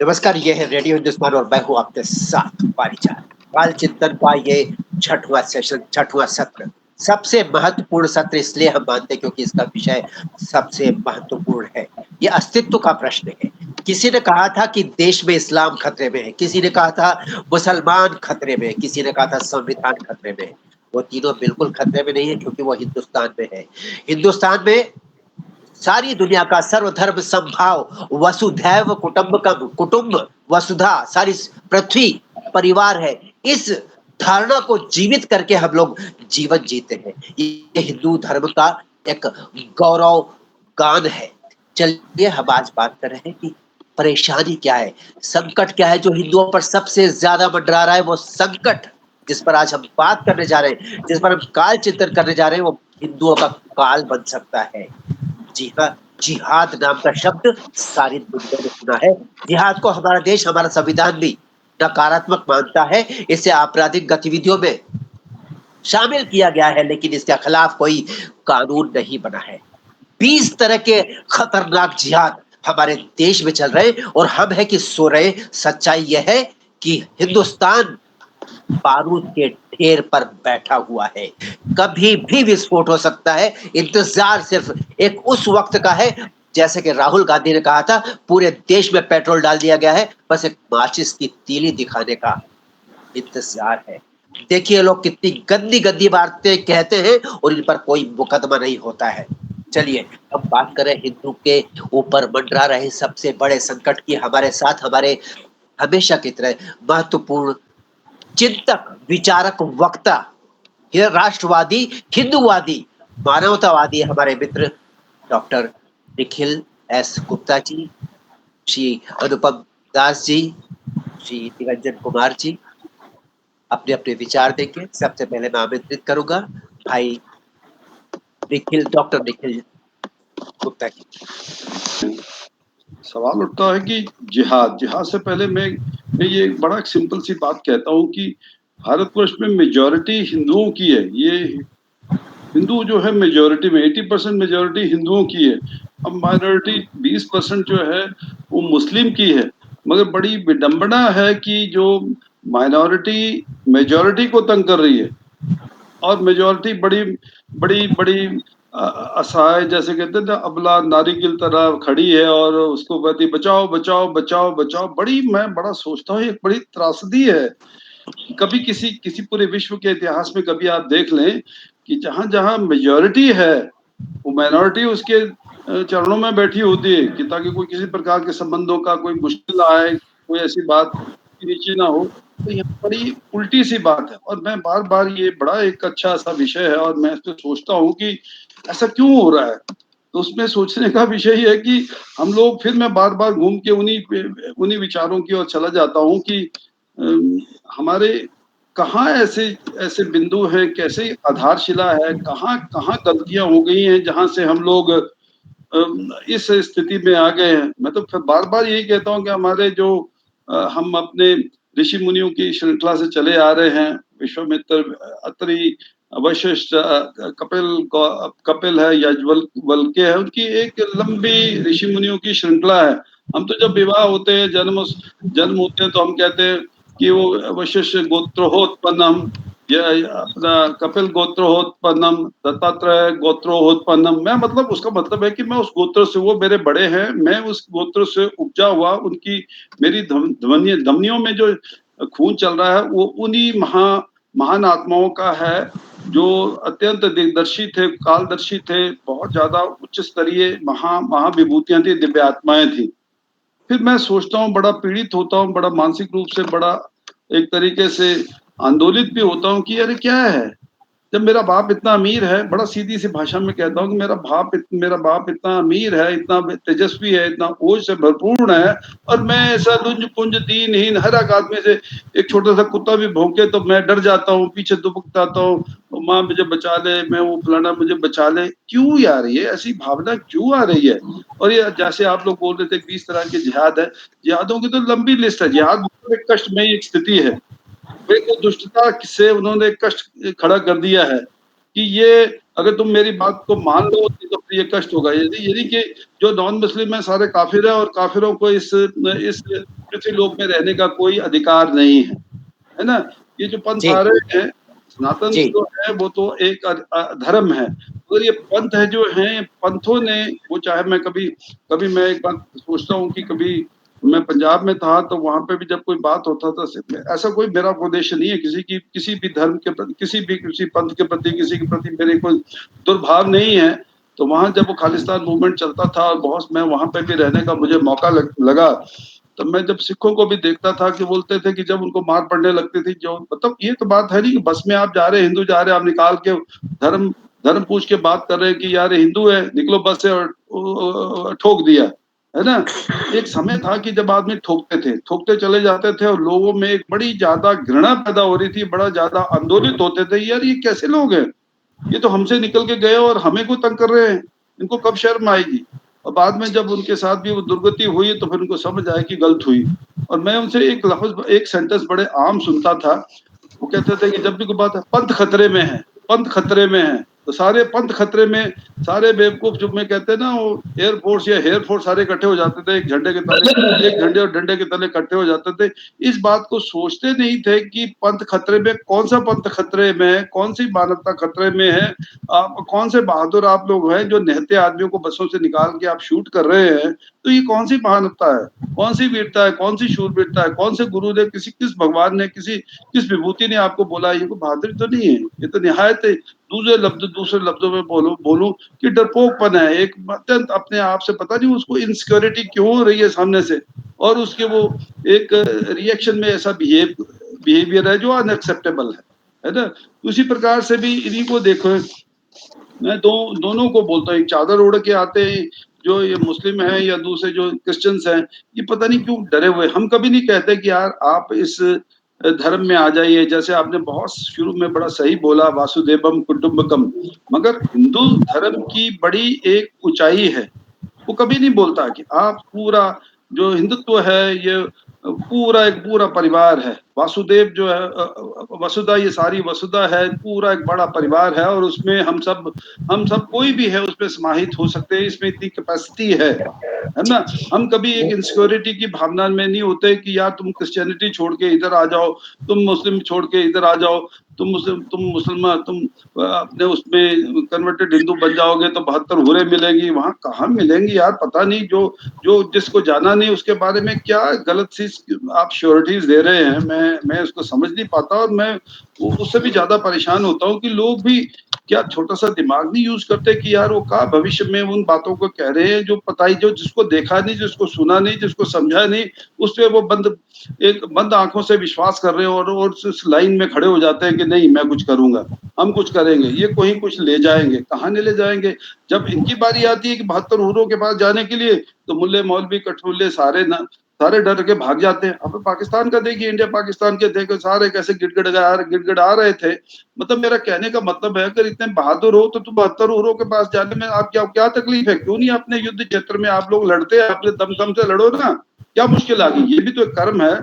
नमस्कार, ये है रेडियो हिंदुस्तान और मैं हूँ आपके साथ पारीचार। बाल चिंतन का ये छठवां सेशन, छठवां सत्र। सबसे महत्वपूर्ण सत्र इसलिए हम मानते हैं क्योंकि इसका विषय सबसे महत्वपूर्ण है। ये अस्तित्व का प्रश्न है। किसी ने कहा था कि देश में इस्लाम खतरे में है, किसी ने कहा था मुसलमान खतरे में है, किसी ने कहा था संविधान खतरे में है। वो तीनों बिल्कुल खतरे में नहीं है क्योंकि वो हिंदुस्तान में है। हिंदुस्तान में सारी दुनिया का सर्वधर्म समभाव वसुधैव कुटुंबकम, कुटुंब वसुधा, सारी पृथ्वी परिवार है। इस धारणा को जीवित करके हम लोग जीवन जीते हैं। ये हिंदू धर्म का एक गौरव गान है। चलिए हम आज बात कर रहे हैं कि परेशानी क्या है, संकट क्या है जो हिंदुओं पर सबसे ज्यादा मंडरा रहा है। वो संकट जिस पर आज हम बात करने जा रहे हैं, जिस पर हम काल चिंतन करने जा रहे हैं, वो हिंदुओं का काल बन सकता है। जी हाँ, जिहाद नाम का शब्द सारी दुनिया ने सुना है। जिहाद को हमारा देश, हमारा संविधान भी नकारात्मक मानता है। इसे आपराधिक गतिविधियों में शामिल किया गया है, लेकिन इसके खिलाफ कोई कानून नहीं बना है। 20 तरह के खतरनाक जिहाद हमारे देश में चल रहे हैं और हम है कि सो रहे। सच्चाई यह है कि हिंदुस्तान बारूद के ढेर पर बैठा हुआ है। कभी भी विस्फोट हो सकता है। इंतजार सिर्फ एक उस वक्त का है, जैसे कि राहुल गांधी ने कहा था, पूरे देश में पेट्रोल डाल दिया गया है, बस एक माचिस की तीली दिखाने का इंतजार है। देखिए लोग कितनी गंदी गंदी बातें कहते हैं और इन पर कोई मुकदमा नहीं होता है। चलिए अब बात करें हिंदू के ऊपर मंडरा रहे सबसे बड़े संकट की। हमारे साथ हमारे हमेशा की तरह महत्वपूर्ण चिंतक, विचारक, वक्ता, ये राष्ट्रवादी, हिंदूवादी, मानवतावादी हमारे मित्र डॉक्टर निखिल एस गुप्ता जी, श्री अनुपम दास जी, श्री निरंजन कुमार जी अपने अपने विचार देंगे। सबसे पहले मैं आमंत्रित करूंगा भाई निखिल, डॉक्टर निखिल गुप्ता जी। सवाल उठता है कि जिहाद जिहाद से पहले मैं ये बड़ा सिंपल सी बात कहता हूँ कि भारतवर्ष में मेजॉरिटी हिंदुओं की है। ये हिंदू जो है मेजॉरिटी में 80% मेजॉरिटी हिंदुओं की है। अब माइनॉरिटी 20% जो है वो मुस्लिम की है। मगर बड़ी विडंबना है कि जो माइनॉरिटी मेजॉरिटी को तंग कर रही है और मेजॉरिटी बड़ी बड़ी बड़ी असहाय, जैसे कहते हैं ना, अबला नारी की तरह खड़ी है और उसको कहती बचाओ बचाओ बचाओ बचाओ। मैं बड़ा सोचता हूँ, एक बड़ी त्रासदी है। कभी किसी किसी पूरे विश्व के इतिहास में कभी आप देख लें कि जहां जहां मेजॉरिटी है वो माइनॉरिटी उसके चरणों में बैठी होती है कि ताकि कोई किसी प्रकार के संबंधों का कोई मुश्किल आए, कोई ऐसी बात नीचे ना हो। तो ये बड़ी उल्टी सी बात है और मैं बार बार, ये बड़ा एक अच्छा सा विषय है और मैं इसको सोचता हूँ कि ऐसा क्यों हो रहा है। तो उसमें सोचने का विषय है कि हम लोग, फिर मैं बार बार घूम के उन्हीं विचारों की ओर चला जाता हूँ कि हमारे कहाँ ऐसे ऐसे बिंदु हैं, कैसे आधारशिला है, कहाँ कहाँ गलतियां हो गई हैं जहां से हम लोग इस स्थिति में आ गए हैं। मैं तो फिर बार बार यही कहता हूँ कि हमारे जो हम अपने ऋषि मुनियों की श्रृंखला से चले आ रहे हैं, विश्वामित्र, अत्रि, वशिष्ठ, कपिल है, याज्ञवल्क्य है, उनकी एक लंबी ऋषि मुनियों की श्रृंखला है। हम तो जब विवाह होते हैं, जन्म होते हैं, तो हम कहते हैं कि वो वशिष्ठ गोत्रोहोत्पन्नम, ये अपना कपिल गोत्रोहोत्पन्नम, दत्तात्रेय गोत्रोहोत्पन्नम। मैं मतलब उसका मतलब है कि मैं उस गोत्र से, वो मेरे बड़े हैं, मैं उस गोत्र से उपजा हुआ, उनकी मेरी धमनियों में जो खून चल रहा है वो उन्हीं महान आत्माओं का है जो अत्यंत दिग्दर्शी थे, कालदर्शी थे, बहुत ज्यादा उच्च स्तरीय महाविभूतियां थी, दिव्य आत्माएं थी। फिर मैं सोचता हूँ, बड़ा पीड़ित होता हूँ, बड़ा मानसिक रूप से बड़ा एक तरीके से आंदोलित भी होता हूँ कि अरे क्या है, जब मेरा बाप इतना अमीर है, बड़ा सीधी सी भाषा में कहता हूँ कि मेरा बाप इतना अमीर है, इतना तेजस्वी है, इतना ओज से भरपूर है, और मैं ऐसा लुंज पुंज दीनहीन, हर एक आदमी से, एक छोटा सा कुत्ता भी भौंके तो मैं डर जाता हूँ, पीछे दुबकता हूँ, माँ मुझे बचा ले, मैं वो फलाना मुझे बचा ले। क्यों यार, ये ऐसी भावना क्यों आ रही है? और ये जैसे आप लोग बोल रहे थे 20 तरह के जिहाद है, जिहादों की तो लंबी लिस्ट है। जिहाद एक कष्टमयी एक स्थिति है, एक दुष्टता से उन्होंने कष्ट खड़ा कर दिया है कि ये अगर तुम मेरी बात को मान लो तो फिर ये कष्ट होगा। यदि यदि कि जो नॉन मुस्लिम है सारे काफिर है और काफिरों को इस किसी लोक में रहने का कोई अधिकार नहीं है ना? ये जो पंथ जी, आ रहे हैं, सनातन जी, जो है वो तो एक धर्म है। और ये पंथ है जो हैं, पंथों ने वो चाहे मैं कभी कभी मैं एक बात सोचता हूँ कि कभी मैं पंजाब में था तो वहाँ पे भी जब कोई बात होता था ऐसा कोई मेरा उद्देश्य नहीं है किसी भी धर्म के प्रति, किसी पंथ के प्रति, किसी के प्रति मेरे कोई दुर्भाव नहीं है। तो वहाँ जब वो खालिस्तान मूवमेंट चलता था और बहुत मैं वहाँ पे भी रहने का मुझे मौका लगा, तब मैं जब सिखों को भी देखता था कि बोलते थे कि जब उनको मार पड़ने लगती थी, जो मतलब ये तो बात है नहीं कि बस में आप जा रहे हैं, हिंदू जा रहे हैं, आप निकाल के धर्म धर्म पूछ के बात कर रहे हैं कि यार हिंदू है, निकलो बस से और ठोक दिया, है ना? एक समय था कि जब आदमी ठोकते चले जाते थे और लोगों में एक बड़ी ज़्यादा घृणा पैदा हो रही थी, बड़ा ज़्यादा आंदोलित होते थे, यार ये कैसे लोग हैं? ये तो हमसे निकल के गए और हमें क्यों तंग कर रहे हैं? इनको कब शर्म आएगी? और बाद में जब उनके साथ भी वो दुर्गति हुई तो फिर उनको समझ आया कि गलत हुई। और मैं उनसे एक लफ्ज़ एक सेंटेंस बड़े आम सुनता था। वो कहते थे कि जब भी कोई बात है, पंथ खतरे में है, पंथ खतरे में है। तो सारे पंथ खतरे में, सारे बेवकूफ़ जो में कहते हैं ना वो एयर फ़ोर्स या हेयर फ़ोर्स सारे इकट्ठे हो जाते थे, एक झंडे और डंडे के तले इकट्ठे हो जाते थे। इस बात को सोचते नहीं थे कि पंथ खतरे में, कौन-सा पंथ खतरे में है, कौन-सी मानवता खतरे में है। आप कौन से बहादुर आप लोग हैं जो निहत्थे आदमियों को बसों से निकाल के आप शूट कर रहे हैं। तो ये कौन-सी मानवता है? कौन-सी वीरता है? कौन-सी शूरवीरता है? कौन से गुरु ने किस भगवान ने किस विभूति ने आपको बोला ये कोई बहादुरी तो नहीं है। ये तो निहायत दूसरे लफ्ज़ों में बोलूँ कि डरपोकपन है। एक अत्यंत अपने आप से पता नहीं उसको इनसिक्योरिटी क्यों हो रही है सामने से और उसके वो एक रिएक्शन में ऐसा बिहेवियर है जो अनएक्सेप्टेबल है ना? उसी प्रकार से भी इन्हीं को देखो मैं दोनों को बोलता हूँ, एक चादर ओढ़ के आते हैं, जो ये मुस्लिम हैं या दूसरे जो क्रिश्चियंस हैं, ये पता नहीं क्यों डरे हुए हैं। हम कभी नहीं कहते कि यार आप इस धर्म में आ जाइए, जैसे आपने बहुत शुरू में बड़ा सही बोला वासुदेवम कुटुम्बकम, मगर हिंदू धर्म की बड़ी एक ऊँचाई है। वो कभी नहीं बोलता कि आप पूरा जो हिंदुत्व है ये पूरा एक पूरा परिवार है। वासुदेव जो है वसुधा ये सारी वसुधा है, पूरा एक बड़ा परिवार है और उसमें हम सब कोई भी है उसमें समाहित हो सकते हैं, इसमें इतनी कैपेसिटी है ना? हम कभी एक इनसिक्योरिटी की भावना में नहीं होते कि यार तुम क्रिश्चियनिटी छोड़ के इधर आ जाओ, तुम मुस्लिम छोड़ के इधर आ जाओ, तुम मुसलमान तुम अपने उसमें कन्वर्टेड हिंदू बन जाओगे तो 72 हूरें मिलेंगी, वहाँ कहाँ मिलेंगी यार पता नहीं जो जो जिसको जाना नहीं उसके बारे में क्या गलत सी आप श्योरिटीज़ दे रहे हैं, मैं उसको समझ नहीं पाता और मैं उससे भी ज़्यादा परेशान होता हूँ कि लोग भी क्या छोटा-सा दिमाग नहीं यूज़ करते कि यार वो क्या भविष्य में उन बातों को कह रहे हैं जो पता ही जो जिसको देखा नहीं, जिसको सुना नहीं, जिसको समझा नहीं, उस पे वो बंद आँखों से विश्वास कर रहे हैं और उस लाइन में खड़े हो जाते हैं कि नहीं मैं कुछ करूँगा, हम कुछ करेंगे, ये कोई कुछ ले जाएँगे, कहाँ नहीं ले जाएँगे? जब इनकी बारी आती है कि 72 हूरों के पास जाने के लिए, तो मुल्ले मौलवी कठमुल्ले सारे डर के भाग जाते हैं। अब पाकिस्तान का देखिए, इंडिया पाकिस्तान के देखो सारे कैसे गिड़गिड़ा रहे थे। मतलब मेरा कहने का मतलब है अगर इतने बहादुर हो तो तुम 72 हूरों के पास जाने में आप क्या क्या तकलीफ है? क्यों नहीं अपने युद्ध क्षेत्र में आप लोग लड़ते हैं, अपने दम से लड़ो ना, क्या मुश्किल आ गई? ये भी तो एक कर्म है,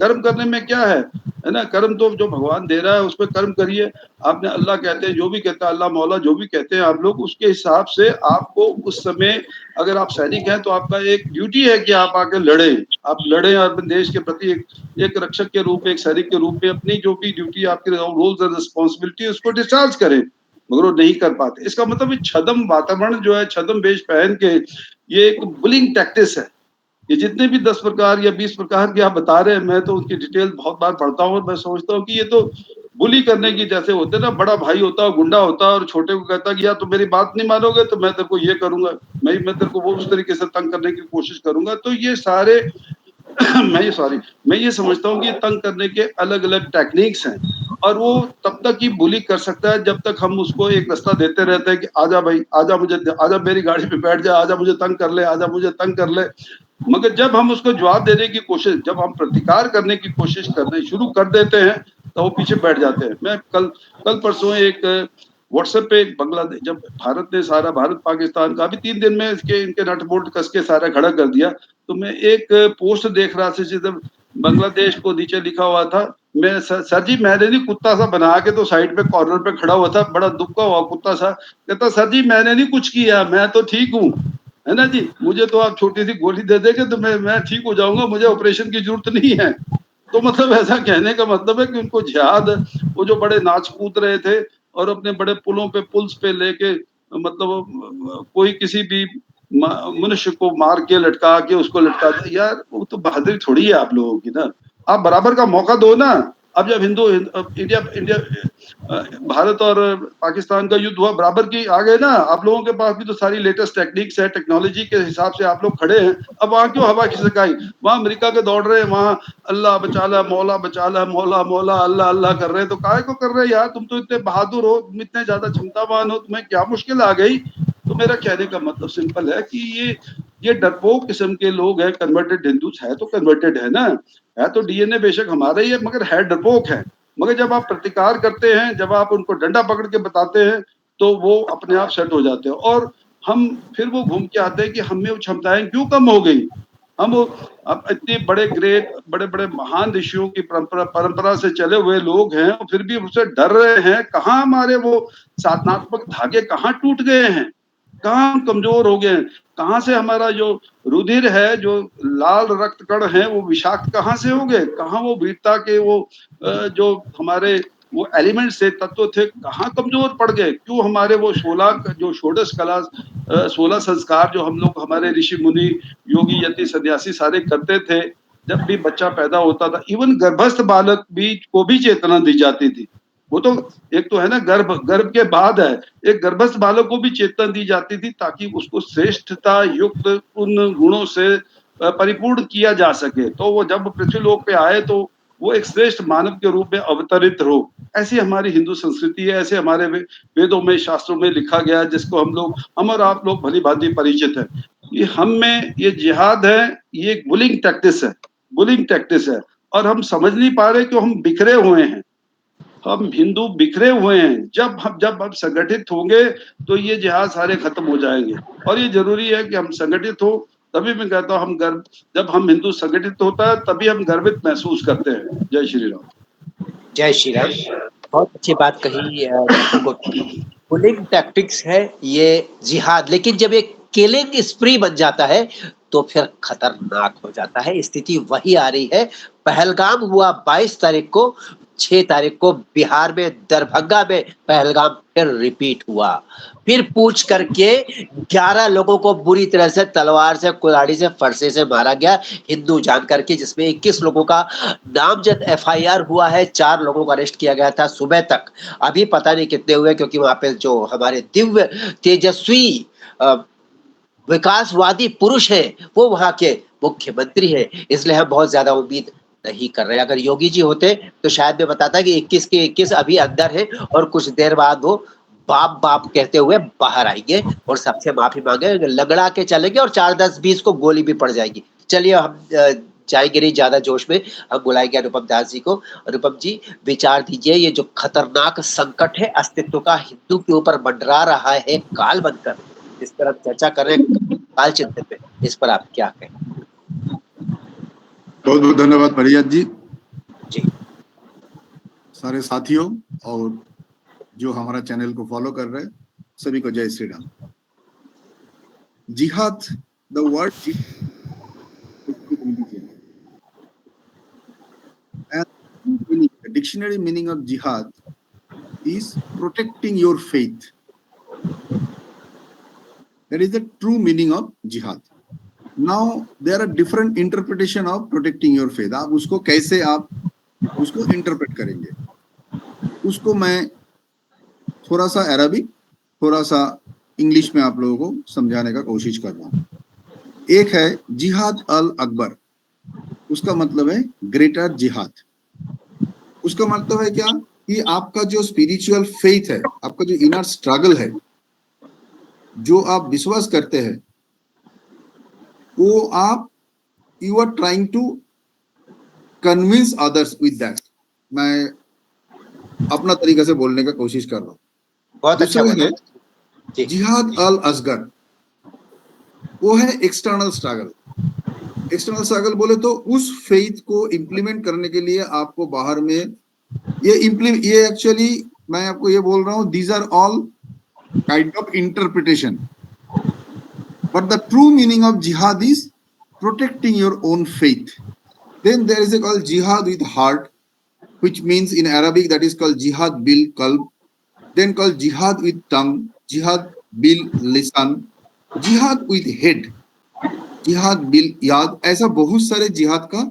कर्म करने में क्या है ना? कर्म तो जो भगवान दे रहा है उसपे कर्म करिए। आपने अल्लाह कहते हैं, जो भी कहता है अल्लाह मौला जो भी कहते हैं आप लोग उसके हिसाब से आपको उस समय अगर आप सैनिक हैं तो आपका एक ड्यूटी है कि आप आके लड़ें। आप लड़ें और अपने देश के प्रति एक रक्षक के रूप में, एक सैनिक के रूप में अपनी जो भी ड्यूटी आपकी रोल्स एंड रिस्पॉन्सिबिलिटी उसको डिस्चार्ज करें, मगर वो नहीं कर पाते। इसका मतलब ये छद्म वातावरण जो है, छद्म वेश पहन के ये एक बुलिंग टैक्टिस है। ये जितने भी 10 प्रकार या 20 प्रकार के आप बता रहे हैं, मैं तो उसकी डिटेल बहुत बार पढ़ता हूँ और मैं सोचता हूँ कि ये तो बुली करने की जैसे होते हैं ना, बड़ा भाई होता है, गुंडा होता है और छोटे को कहता है कि यार तुम मेरी बात नहीं मानोगे तो मैं तेरे को ये करूँगा, मैं तेरे को वो उस तरीके से तंग करने की कोशिश करूँगा। तो ये सारे मैं ये समझता हूँ कि तंग करने के अलग-अलग टेक्निक्स हैं और वो तब तक ही बुली कर सकता है जब तक हम उसको एक रास्ता देते रहते हैं कि आजा भाई, आजा मेरी गाड़ी पे बैठ जा, आजा मुझे तंग कर ले, आजा मुझे तंग कर ले। मगर जब हम उसको जवाब देने की कोशिश जब हम प्रतिकार करने की कोशिश करने शुरू कर देते हैं, तो वो पीछे बैठ जाते हैं। मैं कल कल परसों एक व्हाट्सएप पे एक बांग्लादेश जब भारत ने सारा भारत पाकिस्तान का अभी 3 दिन में इसके इनके नट बोल्ट कस के सारा खड़ा कर दिया। तो मैं एक पोस्ट देख रहा था जिधर बांग्लादेश को नीचे लिखा हुआ था, मैं सर जी मैंने नहीं कुत्ता सा बना के तो साइड पे कॉर्नर पे खड़ा हुआ था, बड़ा दुबका हुआ कुत्ता सा, कहता सर जी मैंने नहीं कुछ किया, मैं तो ठीक हूँ। है ना जी, मुझे तो आप छोटी सी गोली दे देंगे तो मैं ठीक हो जाऊंगा, मुझे ऑपरेशन की जरूरत नहीं है। तो मतलब ऐसा कहने का मतलब है कि उनको जिहाद, वो जो बड़े नाच कूद रहे थे और अपने बड़े पुलों पे पुल्स पे लेके, मतलब कोई किसी भी मनुष्य को मार के लटका के उसको लटका दे, यार वो तो बहादुरी थोड़ी है आप लोगों की ना। आप बराबर का मौका दो ना। अब जब इंडिया इंडिया भारत और पाकिस्तान का युद्ध हुआ, बराबर की आ गए ना। आप लोगों के पास भी तो सारी लेटेस्ट टेक्निक्स है, टेक्नोलॉजी के हिसाब से आप लोग खड़े हैं। अब वहां क्यों हवा खिसकाई? वहां अमेरिका के दौड़ रहे हैं, वहां अल्लाह बचाला, मौला बचाला, मौला मौला, अल्लाह अल्लाह कर रहे हैं। तो काहे को कर रहे हैं यार? तुम तो इतने बहादुर हो, तुम इतने ज्यादा क्षमतावान हो, तुम्हें क्या मुश्किल आ गई? तो मेरा कहने का मतलब सिंपल है कि ये डरपोक किस्म के लोग हैं। कन्वर्टेड हिंदूज है तो कन्वर्टेड है ना, है तो डीएनए बेशक हमारा ही है, मगर है डरपोक है। मगर जब आप प्रतिकार करते हैं, जब आप उनको डंडा पकड़ के बताते हैं, तो वो अपने आप सेट हो जाते हैं। और हम फिर वो घूम के आते हैं कि हम में वो क्षमताएं क्यों कम हो गई। हम अब इतने बड़े ग्रेट, बड़े बड़े महान ऋषियों की परंपरा से चले हुए लोग हैं, और फिर भी उससे डर रहे हैं। कहाँ हमारे वो साधनात्मक धागे कहाँ टूट गए हैं, कहाँ हम कमजोर हो गए हैं, कहाँ से हमारा जो रुधिर है, जो लाल रक्त कण है, वो विषाक्त कहाँ से हो गए, कहाँ वो वीरता के वो जो हमारे वो एलिमेंट्स थे, तत्व थे, कहाँ कमजोर पड़ गए? क्यों हमारे वो 16 जो षोडश कला 16 संस्कार जो हम लोग, हमारे ऋषि मुनि योगी यति सन्यासी सारे करते थे, जब भी बच्चा पैदा होता था, इवन गर्भस्थ बालक भी को भी चेतना दी जाती थी। वो तो एक तो है ना, गर्भ के बाद है, एक गर्भस्थ बालक को भी चेतना दी जाती थी ताकि उसको श्रेष्ठता युक्त उन गुणों से परिपूर्ण किया जा सके। तो वो जब पृथ्वीलोक पे आए तो वो एक श्रेष्ठ मानव के रूप में अवतरित हो। ऐसी हमारी हिंदू संस्कृति है, ऐसे हमारे वेदों में, शास्त्रों में लिखा गया है, जिसको हम और आप लोग भली भांति परिचित है। ये हम में ये जिहाद है, ये एक बुलिंग टैक्टिस है, बुलिंग टैक्टिस है। और हम समझ नहीं पा रहे कि हम बिखरे हुए हैं, हम हिंदू बिखरे हुए हैं। जब हम संगठित होंगे तो ये जिहाद सारे खत्म हो जाएंगे। और ये जरूरी है कि हम संगठित हो, तभी मैं कहता हूँ हम गर्व, जब हम हिंदू संगठित होता है तभी हम गर्वित महसूस करते हैं। जय श्री राम। जय श्री राम। बहुत अच्छी बात कही। पुलिंग टैक्टिक्स है ये जिहाद, लेकिन जब एक किलिंग स्प्री बन जाता है तो फिर खतरनाक हो जाता है। स्थिति वही आ रही है। पहलगाम हुआ 22 तारीख को, 6 तारीख को बिहार में दरभंगा में पहलगाम फिर रिपीट हुआ। फिर पूछ करके 11 लोगों को बुरी तरह से तलवार से, कुल्हाड़ी से, फरसे से मारा गया, हिंदू जान करके, जिसमें 21 लोगों का नामजद एफआईआर हुआ है। 4 लोगों को अरेस्ट किया गया था सुबह तक। अभी पता नहीं कितने हुए, क्योंकि वहां पे जो हमारे दिव्य तेजस्वी विकासवादी पुरुष है वो वहां के मुख्यमंत्री है, इसलिए हम बहुत ज्यादा उम्मीद नहीं कर रहे। अगर योगी जी होते तो शायद मैं बताता कि 21 के 21 अभी अंदर है, और कुछ देर बाद वो बाप बाप कहते हुए बाहर आएंगे और सबसे माफी मांगे, लगड़ा के चलेंगे, और 4 10 20 को गोली भी पड़ जाएगी। चलिए हम जाएंगे नहीं ज्यादा जोश में, हम बुलाएंगे अनुपम दास जी को। अनुपम जी, विचार दीजिए, ये जो खतरनाक संकट है अस्तित्व का हिंदू के ऊपर मंडरा रहा है काल बनकर, इस पर हम चर्चा कर रहे हैं काल चिंतन पे, इस पर आप क्या कहें? बहुत बहुत धन्यवाद भरियात जी। जी, सारे साथियों और जो हमारा चैनल को फॉलो कर रहे हैं सभी को जय श्री राम। जिहाद, the word dictionary meaning of जिहाद is protecting your faith. That is the true meaning of jihad. Now there are different interpretation of protecting your faith. आप उसको कैसे आप उसको इंटरप्रेट करेंगे, उसको मैं थोड़ा सा अरबिक, थोड़ा सा इंग्लिश में आप लोगों को समझाने का कोशिश कर रहा हूँ। एक है जिहाद अल अकबर, उसका मतलब है ग्रेटर जिहाद। उसका मतलब है क्या कि आपका जो स्पिरिचुअल फेथ है, आपका जो इनर स्ट्रगल है, जो आप विश्वास करते हैं, वो आप you are trying to convince others with that. मैं अपना तरीके से बोलने का कोशिश कर रहा हूँ। बहुत अच्छा है जी। जिहाद अल असगर, वो है एक्सटर्नल स्ट्रगल। एक्सटर्नल स्ट्रगल बोले तो उस फेथ को इंप्लीमेंट करने के लिए आपको बाहर में ये एक्चुअली मैं आपको ये बोल रहा हूँ, these are all kind of interpretation. But the true meaning of jihad is protecting your own faith. Then there is a called jihad with heart, which means in Arabic that is called jihad bil qalb. Then called jihad with tongue, jihad bil lisan, jihad with head, jihad bil yad. ऐसा बहुत सारे जिहाद का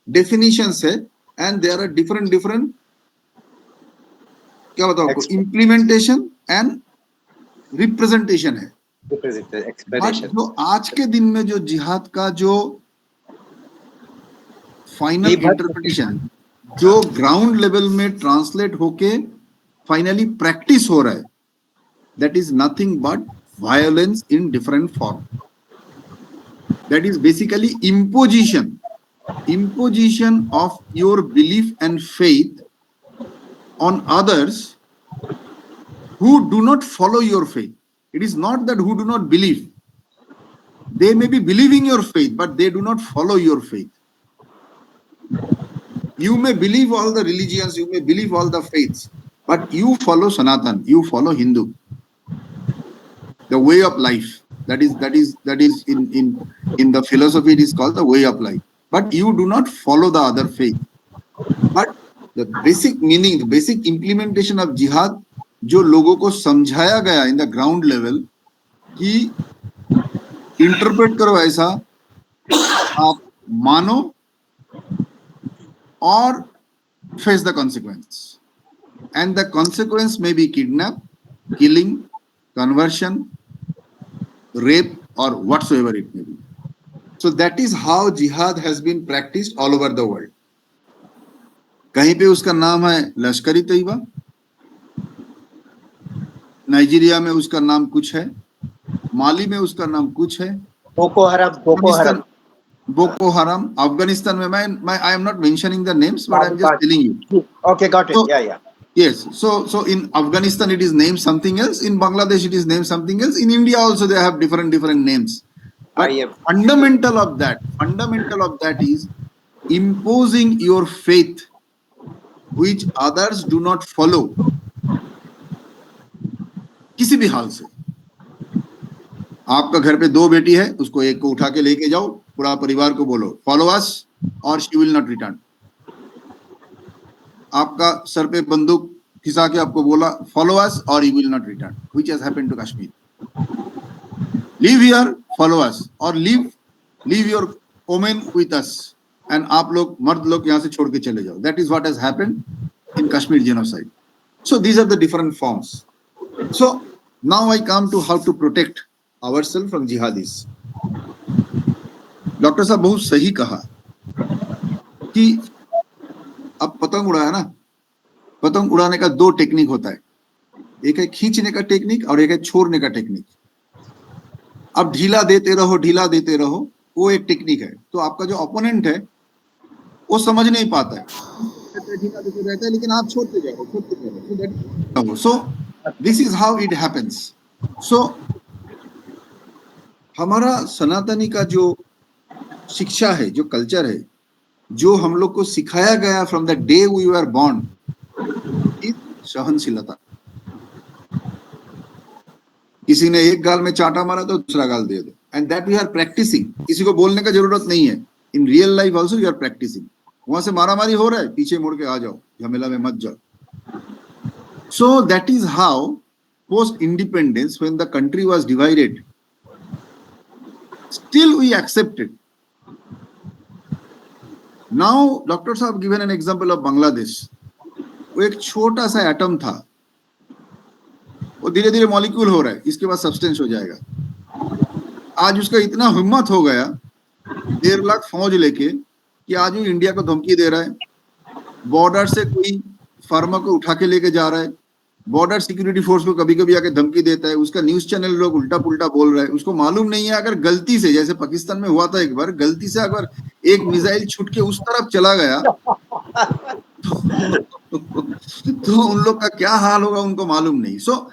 definitions है, and there are different क्या बताओ आपको, implementation and representation है. explanation. जो आज के दिन में जो जिहाद का जो फाइनल इंटरप्रिटेशन जो ग्राउंड लेवल में ट्रांसलेट होके फाइनली प्रैक्टिस हो रहा है, that is nothing but violence in different form. That is basically imposition of your belief and faith on others who do not follow your faith. It is not that who do not believe. They may be believing your faith, but they do not follow your faith. You may believe all the religions, you may believe all the faiths, but you follow Sanatan, you follow Hindu, the way of life. That is in the philosophy it is called the way of life. But you do not follow the other faith. But the basic meaning, the basic implementation of jihad, जो लोगों को समझाया गया in the ground level कि interpret करो ऐसा, आप मानो और face the consequence, and the consequence may be kidnap, killing, conversion, rape और whatsoever it may be. So that is how jihad has been practised all over the world. कहीं पे उसका नाम है लश्करी तैयबा, नाइजीरिया में उसका नाम कुछ है, माली में उसका नाम कुछ है, बोको हराम, अफगानिस्तान में मैं I am not mentioning the names but I am just telling you. Okay, got it. Yeah. Yes, so in Afghanistan it is named something else, in Bangladesh it is named something else, in India also they have different names. But fundamental of that is imposing your faith which others do not follow. किसी भी हाल से. आपका घर पे 2 बेटी है, उसको एक को उठा के लेके जाओ, पूरा परिवार को बोलो फॉलो अस और शी विल नॉट रिटर्न. आपका सर पे बंदूक खिसा के आपको बोला फॉलो अस और he will not return, which has happened to Kashmir. Live here, follow us, और leave your women with us, and आप लोग मर्द लोग यहाँ से छोड़ के चले जाओ. That is what has happened in Kashmir genocide. So these are the different forms. So now I come to how to protect ourselves from jihadis. Doctor साहब बहुत सही कहा कि अब पतंग उड़ाया ना, पतंग उड़ाने का 2 टेक्निक होता है, एक है खींचने का टेक्निक और एक है छोड़ने का टेक्निक. अब ढीला देते रहो वो एक टेक्निक है. तो आपका जो ओपोनेंट है वो समझ नहीं पाता है, ढीला देते रहता है, लेकिन आप छोड़ते जाओ. So this is how it happens. So हमारा सनातनी का जो शिक्षा है, जो कल्चर है, जो हम लोग को सिखाया गया from the day we were born, सहनशीलता. किसी ने एक गाल में चांटा मारा तो दूसरा गाल दे दो, and that we are practising. किसी को बोलने का जरूरत नहीं है. In real life also you are practising. वहां से मारामारी हो रहा है, पीछे मुड़ के आ जाओ, झमेला में मत जाओ. So that is how post-independence, when the country was divided, still we accepted. Now, doctors have given an example of Bangladesh. वो एक छोटा सा एटम था, वो धीरे धीरे मॉलिक्यूल हो रहा है, इसके बाद सब्सटेंस हो जाएगा. आज उसका इतना हिम्मत हो गया 1.5 लाख फौज लेके कि आज वो इंडिया को धमकी दे रहा है, बॉर्डर से कोई फार्मा को उठा के लेके जा रहा है, बॉर्डर सिक्योरिटी फोर्स को कभी कभी आके धमकी देता है, उसका न्यूज चैनल लोग उल्टा पुल्टा बोल रहे हैं. उसको मालूम नहीं है अगर गलती से, जैसे पाकिस्तान में हुआ था एक बार, गलती से अगर एक मिसाइल छूट के उस तरफ चला गया तो उन लोग का क्या हाल होगा उनको मालूम नहीं. So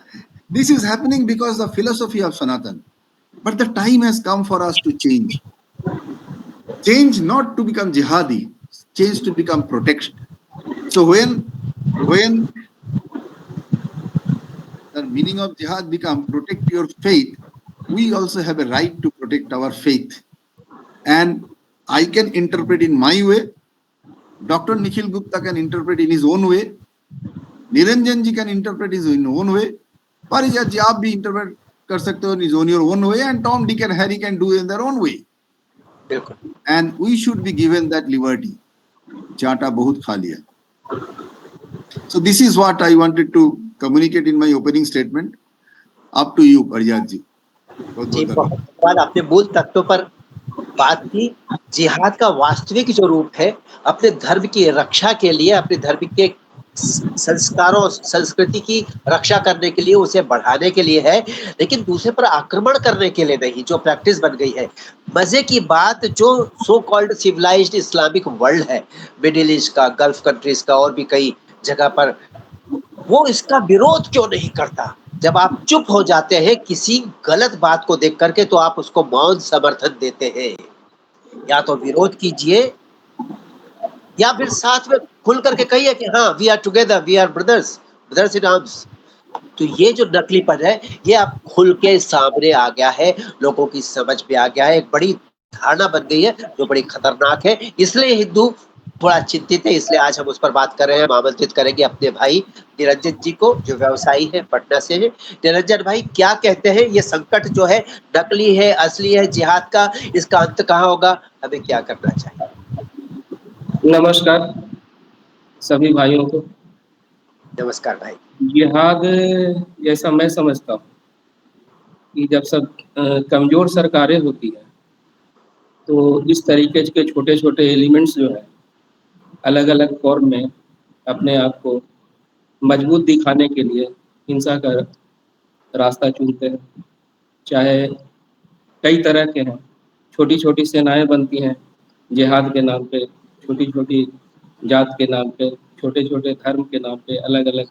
this is happening because the philosophy of Sanatan. But the time has come for us to change not to become jihadi, change to become protection. So when the meaning of jihad become protect your faith, we also have a right to protect our faith. And I can interpret in my way. Dr. Nikhil Gupta can interpret in his own way. Niranjan ji can interpret his own way. पारिजात जी आप भी interpret कर सकते हो in your own way, and Tom, Dick and Harry can do in their own way. बिल्कुल। And we should be given that liberty. चाटा बहुत खा लिया. So this is what I wanted to communicate in my opening statement. Up to you, पारिजात जी. जी बहुत धन्यवाद। आपने मूल तत्व पर बात की। जिहाद का वास्तविक जो रूप है अपने धर्म की रक्षा के लिए, अपने धर्म के संस्कारों संस्कृति की रक्षा करने के लिए, उसे बढ़ाने के लिए है, लेकिन दूसरे पर आक्रमण करने के लिए नहीं, जो प्रैक्टिस बन गई है। मजे की बात, जो so called civilised Islamic world है, मिडिल ईस्ट का, गल्फ कंट्रीज का और भी कई जगह पर, वो इसका विरोध क्यों नहीं करता? जब आप चुप हो जाते हैं किसी गलत बात को देख करके, तो आप उसको मौन समर्थन देते हैं। या तो विरोध कीजिए या फिर साथ में खुल करके कहिए कि हाँ, we are together, we are brothers in arms. तो ये जो नकलीपन है, ये अब खुल के सामने आ गया है, लोगों की समझ में आ गया है, एक बड़ी धारणा बन गई है जो बड़ी खतरनाक है। इसलिए हिंदू थोड़ा चिंतित है, इसलिए आज हम उस पर बात कर रहे हैं। हम आमंत्रित करेंगे अपने भाई निरंजन जी को, जो व्यवसायी है, पटना से है। निरंजन भाई, क्या कहते हैं, ये संकट जो है नकली है, असली है, जिहाद का, इसका अंत कहाँ होगा, हमें क्या करना चाहिए? नमस्कार सभी भाइयों को। नमस्कार भाई। जिहाद जैसा मैं समझता हूँ कि जब सब कमजोर सरकारें होती हैं तो इस तरीके के छोटे छोटे एलिमेंट्स जो है अलग अलग फॉर्म में अपने आप को मजबूत दिखाने के लिए हिंसा का रास्ता चुनते हैं। चाहे कई तरह के हैं, छोटी छोटी सेनाएं बनती हैं जिहाद के नाम पे, छोटी छोटी जात के नाम पे, छोटे छोटे धर्म के नाम पे, अलग अलग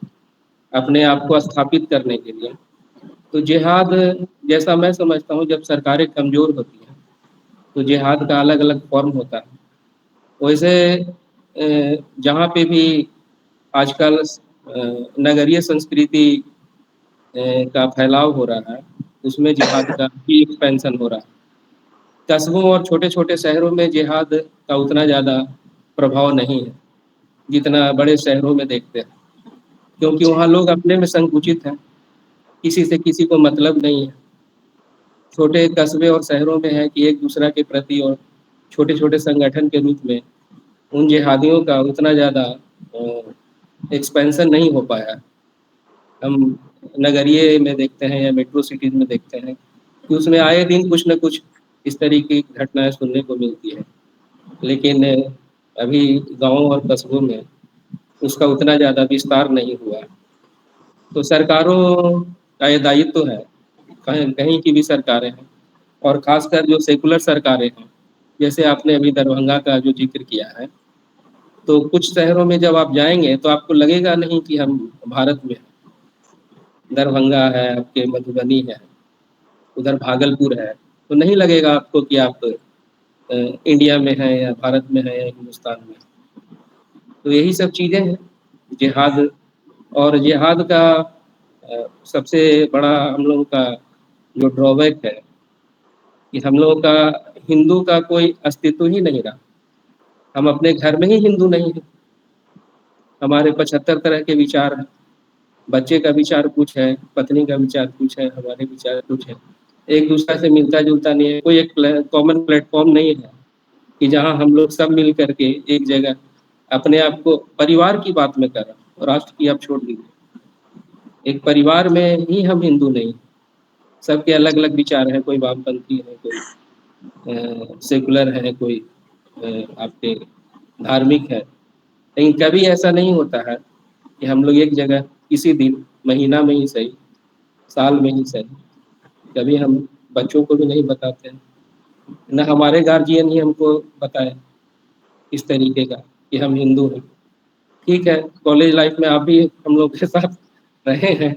अपने आप को स्थापित करने के लिए। तो जिहाद जैसा मैं समझता हूँ, जब सरकारें कमज़ोर होती हैं तो जिहाद का अलग अलग फॉर्म होता है। वैसे जहाँ पे भी आजकल नगरीय संस्कृति का फैलाव हो रहा है, उसमें जिहाद का भी एक्सपेंशन हो रहा है। कस्बों और छोटे छोटे शहरों में जिहाद का उतना ज़्यादा प्रभाव नहीं है जितना बड़े शहरों में देखते हैं, क्योंकि वहाँ लोग अपने में संकुचित हैं, किसी से किसी को मतलब नहीं है। छोटे कस्बे और शहरों में है कि एक दूसरे के प्रति और छोटे छोटे संगठन के रूप में उन जिहादियों का उतना ज़्यादा एक्सपेंशन नहीं हो पाया। हम नगरीय में देखते हैं या मेट्रो सिटीज़ में देखते हैं कि उसमें आए दिन कुछ न कुछ इस तरीके की घटनाएं सुनने को मिलती है, लेकिन अभी गाँव और कस्बों में उसका उतना ज़्यादा विस्तार नहीं हुआ। तो सरकारों का ये दायित्व है, कहीं की भी सरकारें हैं और ख़ासकर जो सेकुलर सरकारें हैं, जैसे आपने अभी दरभंगा का जो जिक्र किया है, तो कुछ शहरों में जब आप जाएंगे तो आपको लगेगा नहीं कि हम भारत में हैं। दरभंगा है, आपके मधुबनी है, उधर भागलपुर है, तो नहीं लगेगा आपको कि आप इंडिया में हैं या भारत में हैं या हिंदुस्तान में। तो यही सब चीज़ें हैं जिहाद। और जिहाद का सबसे बड़ा हम लोगों का जो ड्रॉबैक है कि हम लोगों का हिंदू का कोई अस्तित्व ही नहीं रहा। हम अपने घर में ही हिंदू नहीं हैं। हमारे 75 तरह के विचार हैं, बच्चे का विचार कुछ है, पत्नी का विचार कुछ है, हमारे विचार कुछ है, एक दूसरे से मिलता जुलता नहीं है। कोई एक कॉमन प्लेटफॉर्म नहीं है कि जहाँ हम लोग सब मिल करके एक जगह अपने आप को, परिवार की बात में कर रहा हूँ और राष्ट्र की आप छोड़ दीजिए, एक परिवार में ही हम हिंदू नहीं, सबके अलग अलग विचार हैं। कोई वामपंथी है, कोई सेकुलर है, कोई आपके धार्मिक है। लेकिन कभी ऐसा नहीं होता है कि हम लोग एक जगह किसी दिन, महीना में ही सही, साल में ही सही, कभी हम बच्चों को भी नहीं बताते हैं, न हमारे गार्जियन ही हमको बताए इस तरीके का कि हम हिंदू हैं। ठीक है, कॉलेज लाइफ में आप भी हम लोग के साथ रहे हैं,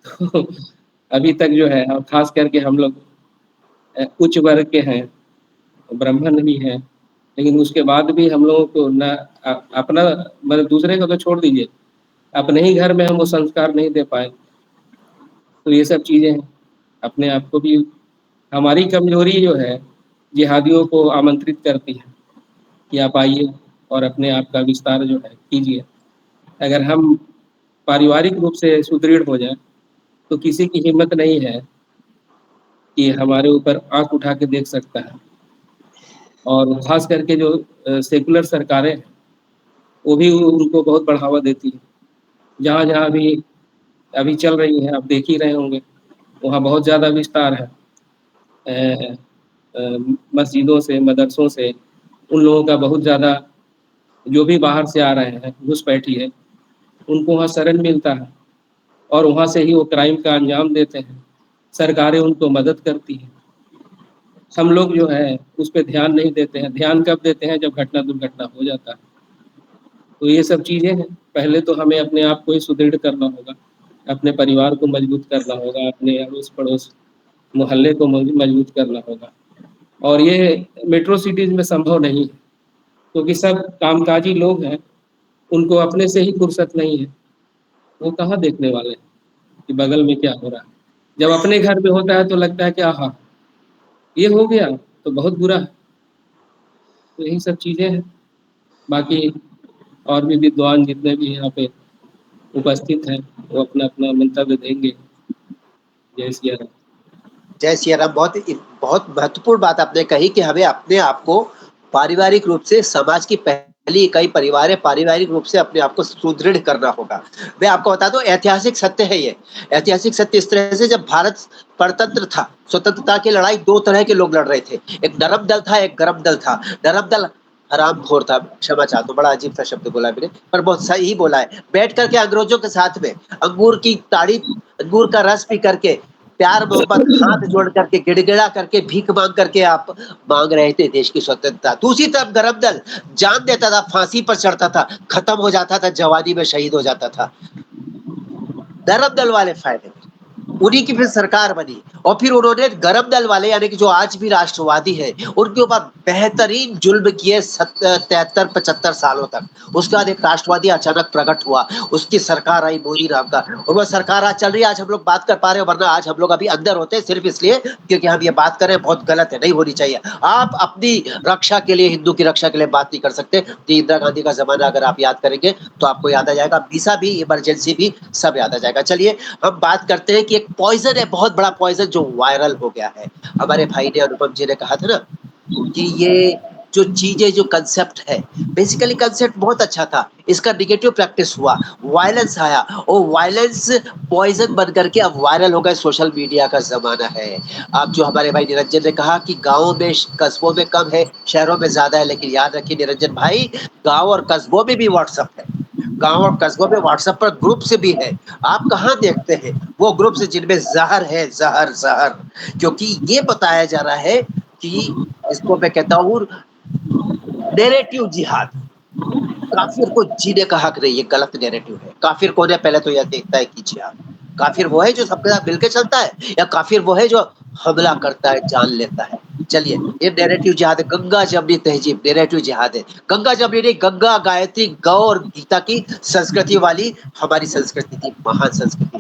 तो अभी तक जो है, और ख़ास करके हम लोग उच्च वर्ग के हैं, ब्राह्मण भी हैं, लेकिन उसके बाद भी हम लोगों को न अपना, मतलब दूसरे का तो छोड़ दीजिए, अपने ही घर में हम वो संस्कार नहीं दे पाए। तो ये सब चीज़ें हैं, अपने आप को भी हमारी कमजोरी जो है जिहादियों को आमंत्रित करती है कि आप आइए और अपने आप का विस्तार जो है कीजिए। अगर हम पारिवारिक रूप से सुदृढ़ हो जाए तो किसी की हिम्मत नहीं है कि हमारे ऊपर आंख उठा के देख सकता है। और खास करके जो सेकुलर सरकारें हैं वो भी उनको बहुत बढ़ावा देती है। जहाँ जहाँ भी अभी चल रही हैं, आप देख ही रहे होंगे, वहाँ बहुत ज़्यादा विस्तार है। मस्जिदों से, मदरसों से उन लोगों का बहुत ज़्यादा, जो भी बाहर से आ रहे हैं घुसपैठी है, उनको वहाँ शरण मिलता है और वहाँ से ही वो क्राइम का अंजाम देते हैं। सरकारें उनको मदद करती हैं। हम लोग जो है उस पे ध्यान नहीं देते हैं। ध्यान कब देते हैं? जब घटना दुर्घटना हो जाता है। तो ये सब चीज़ें हैं। पहले तो हमें अपने आप को ही सुदृढ़ करना होगा, अपने परिवार को मजबूत करना होगा, अपने अड़ोस पड़ोस मोहल्ले को मजबूत करना होगा। और ये मेट्रो सिटीज़ में संभव नहीं है, क्योंकि सब कामकाजी लोग हैं, उनको अपने से ही फुर्सत नहीं है। वो कहाँ देखने वाले हैं कि बगल में क्या हो रहा है। जब अपने घर में होता है तो लगता है कि आहा, ये हो गया तो बहुत बुरा है। तो यही सब चीज़ें हैं। बाकी और भी विद्वान जितने भी यहाँ पे उपस्थित हैं वो अपना अपना मंतव्य देंगे। जय सिया राम। जय सिया राम। बहुत महत्वपूर्ण बात आपने कही कि हमें अपने आप को पारिवारिक रूप से, समाज की पहली इकाई परिवार है, पारिवारिक रूप से अपने आप को सुदृढ़ करना होगा। मैं आपको बता दूं, ऐतिहासिक सत्य है ये। ऐतिहासिक सत्य इस तरह से, जब भारत परतंत्र था, स्वतंत्रता की लड़ाई दो तरह के लोग लड़ रहे थे। एक नरम दल था, एक गरम दल था। नरम दल हरामखोर था, क्षमा चाहता हूँ, बड़ा अजीब सा शब्द बोला मैंने, पर बहुत सही बोला है। बैठ करके अंग्रेजों के साथ में अंगूर की ताड़ी, अंगूर का रस पी करके, प्यार मोहब्बत, हाथ जोड़ करके, गिड़गिड़ा करके, भीख मांग करके आप मांग रहे थे देश की स्वतंत्रता। दूसरी तरफ गरम दल जान देता था, फांसी पर चढ़ता था, खत्म हो जाता था, जवानी में शहीद हो जाता था। नरम दल वाले फायदे में, उन्हीं की फिर सरकार बनी। और फिर उन्होंने गरम दल वाले, यानी कि जो आज भी राष्ट्रवादी है, उनके ऊपर बेहतरीन जुल्म किए 73-75 सालों तक। उसके बाद एक राष्ट्रवादी अचानक प्रकट हुआ, उसकी सरकार आई मोदी नाम का, और वह सरकार आज चल रही है। आज हम लोग बात कर पा रहे हैं, वरना आज हम लोग अभी अंदर होते हैं सिर्फ इसलिए क्योंकि हम ये बात कर रहे हैं, बहुत गलत है, नहीं होनी चाहिए। आप अपनी रक्षा के लिए, हिंदू की रक्षा के लिए बात नहीं कर सकते। तो इंदिरा गांधी का जमाना अगर आप याद करेंगे तो आपको याद आ जाएगा, वीसा भी, इमरजेंसी भी, सब याद आ जाएगा। चलिए हम बात करते हैं कि एक पॉइजन है, बहुत बड़ा पॉइजन, जो वायरल हो गया है। हमारे भाई ने, अनुपम जी ने कहा था ना कि ये जो चीजें, जो कंसेप्ट है, बेसिकली कंसेप्ट बहुत अच्छा था, इसका निगेटिव प्रैक्टिस हुआ, वायलेंस आया, और वायलेंस पॉइजन बन करके अब वायरल हो गए। सोशल मीडिया का जमाना है। अब जो हमारे भाई निरंजन ने कहा कि गांवों में, कस्बों में कम है, शहरों में ज्यादा है, लेकिन याद रखिए निरंजन भाई, गांव और कस्बों में भी व्हाट्सएप है। गांव और कस्बों में व्हाट्सएप पर ग्रुप से भी है। आप कहाँ देखते हैं वो ग्रुप से जिनमें जहर है, जहर जहर। क्योंकि ये बताया जा रहा है कि, इसको मैं कहता हूँ नैरेटिव जिहाद, काफिर को जीने का हक नहीं, ये गलत नैरेटिव है। काफिर कौन है? पहले तो यह देखता है कि जिहाद, काफिर वो है जो सबके साथ मिलकर चलता है, या काफिर वो है जो हमला करता है, जान लेता है। चलिए, ये नैरेटिव जिहाद है। गंगा जमनी तहजीब नैरेटिव जिहाद है। गंगा जमनी नहीं, गंगा, गायत्री, गौ और गीता की संस्कृति वाली हमारी संस्कृति थी, महान संस्कृति।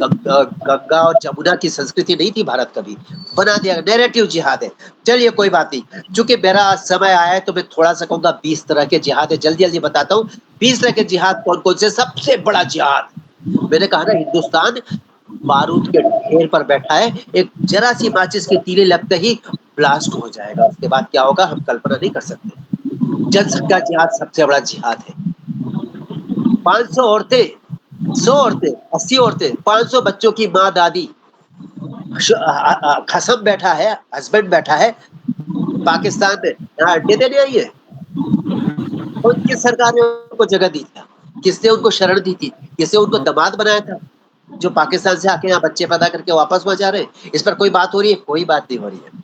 गंगा और जमुना की संस्कृति नहीं थी भारत कभी, बना दिया। नैरेटिव जिहाद है। चलिए कोई बात नहीं, चूंकि मेरा समय आया है तो मैं थोड़ा सा कहूंगा 20 तरह के जिहाद है, जल्दी जल्दी बताता हूँ। 20 तरह के जिहाद कौन कौन से? सबसे बड़ा जिहाद, मैंने कहा ना, हिंदुस्तान बारूद के ढेर पर बैठा है, एक जरा सी माचिस की तीली लगते ही ब्लास्ट हो जाएगा। उसके बाद क्या होगा हम कल्पना नहीं कर सकते। जनसंख्या जिहाद सबसे बड़ा जिहाद है। 500 औरतें, 100 औरतें, 80 औरतें, 500 बच्चों की माँ, दादी, खसम बैठा है, हस्बैंड बैठा है पाकिस्तान में, यहाँ अड्डे देने आई है। और किस सरकार ने उनको जगह दी था? किसने उनको शरण दी थी? किसने उनको दामाद बनाया था, जो पाकिस्तान से आके यहाँ बच्चे पैदा करके वापस वहां जा रहे हैं? इस पर कोई बात हो रही है? कोई बात नहीं हो रही है।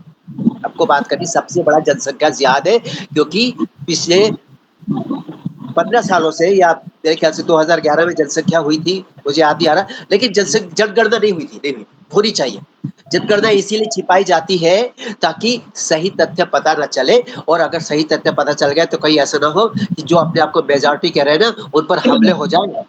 आपको बात करनी, सबसे बड़ा जनसंख्या जिहाद है, क्योंकि पिछले 15 सालों से, या मेरे ख्याल से 2011 में जनसंख्या हुई थी, मुझे याद नहीं आ रहा, लेकिन जनगणना नहीं हुई थी, नहीं हुई, होनी चाहिए। जनगणना इसीलिए छिपाई जाती है ताकि सही तथ्य पता न चले, और अगर सही तथ्य पता चल गया तो कहीं ऐसा ना हो कि जो अपने आप को मेजॉरिटी कह रहे हैं ना, उन पर हमले हो जाए।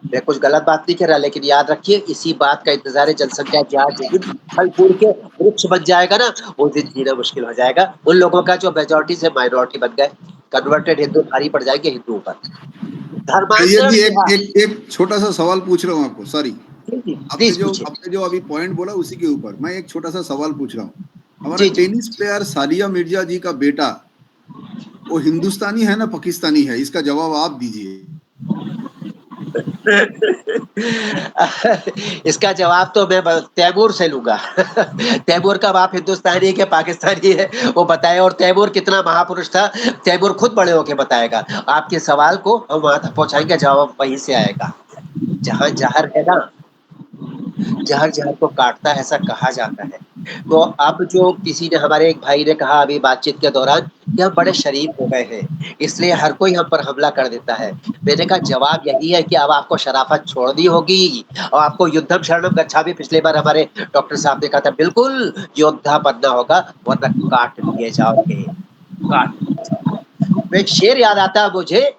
मैं कुछ गलत बात नहीं कर रहा, लेकिन याद रखिए इसी बात का इंतजार है जनसंख्या जहाँ जिस दिन फल फूल के वृक्ष बन जाएगा ना, उस दिन जीना मुश्किल हो जाएगा उन लोगों का जो मेजोरिटी से माइनॉरिटी बन गए। कन्वर्टेड हिंदू भारी पड़ जाएंगे हिंदुओं पर। सैयद धर्मांतरण जी, जिहाद। एक छोटा सा सवाल पूछ रहा हूँ आपको, सॉरी। जी जी प्लीज पूछिए। आपने जो अभी पॉइंट बोला उसी के ऊपर मैं एक छोटा सा सवाल पूछ रहा हूँ। हमारा जी जी टेनिस प्लेयर सानिया मिर्जा जी का बेटा, वो हिंदुस्तानी है ना पाकिस्तानी है? इसका जवाब आप दीजिए। इसका जवाब तो मैं तैमूर से लूंगा। तैमूर का बाप हिंदुस्तानी है कि पाकिस्तानी है वो बताए, और तैमूर कितना महापुरुष था तैमूर खुद बड़े होके बताएगा। आपके सवाल को हम वहां तक पहुंचाएंगे, जवाब वहीं से आएगा। जहां जहर है ना, जहर जहर को काटता है ऐसा कहा जाता है। तो अब जो किसी ने, हमारे एक भाई ने कहा अभी बातचीत के दौरान कि हम बड़े शरीफ हो गए हैं इसलिए हर कोई हम पर हमला कर देता है। मैंने कहा जवाब यही है कि अब आपको शराफत छोड़नी होगी और आपको युद्धम शरणम गच्छामि, पिछली बार हमारे डॉक्टर साहब ने कहा था, बिल्कुल योद्धा बनना होगा वरना काट दिए जाओगे, काट दिए जाओगे। तो एक शेर याद आता है मुझे,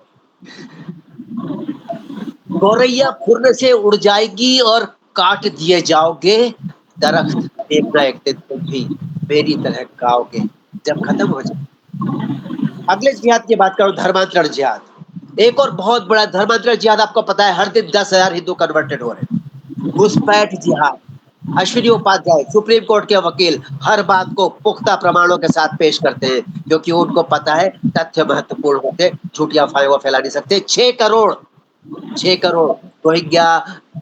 गौरैया फुर्र से उड़ जाएगी और काट दिए जाओगे, दरख्त देखना एक दिन तुम भी मेरी तरह गाओगे जब खत्म हो जाए। अगले जिहाद की बात करो, धर्मांतरण जिहाद। एक और बहुत बड़ा धर्मांतरण जिहाद, आपको पता है हर दिन 10,000 हिंदू कन्वर्टेड हो रहे हैं। घुसपैठ जिहाद। अश्विनी उपाध्याय सुप्रीम कोर्ट के वकील हर बात को पुख्ता प्रमाणों के साथ पेश करते हैं क्योंकि उनको पता है तथ्य महत्वपूर्ण होते, झूठी अफवाहें वो फैला नहीं सकते। 6 करोड़ रोहिंग्या,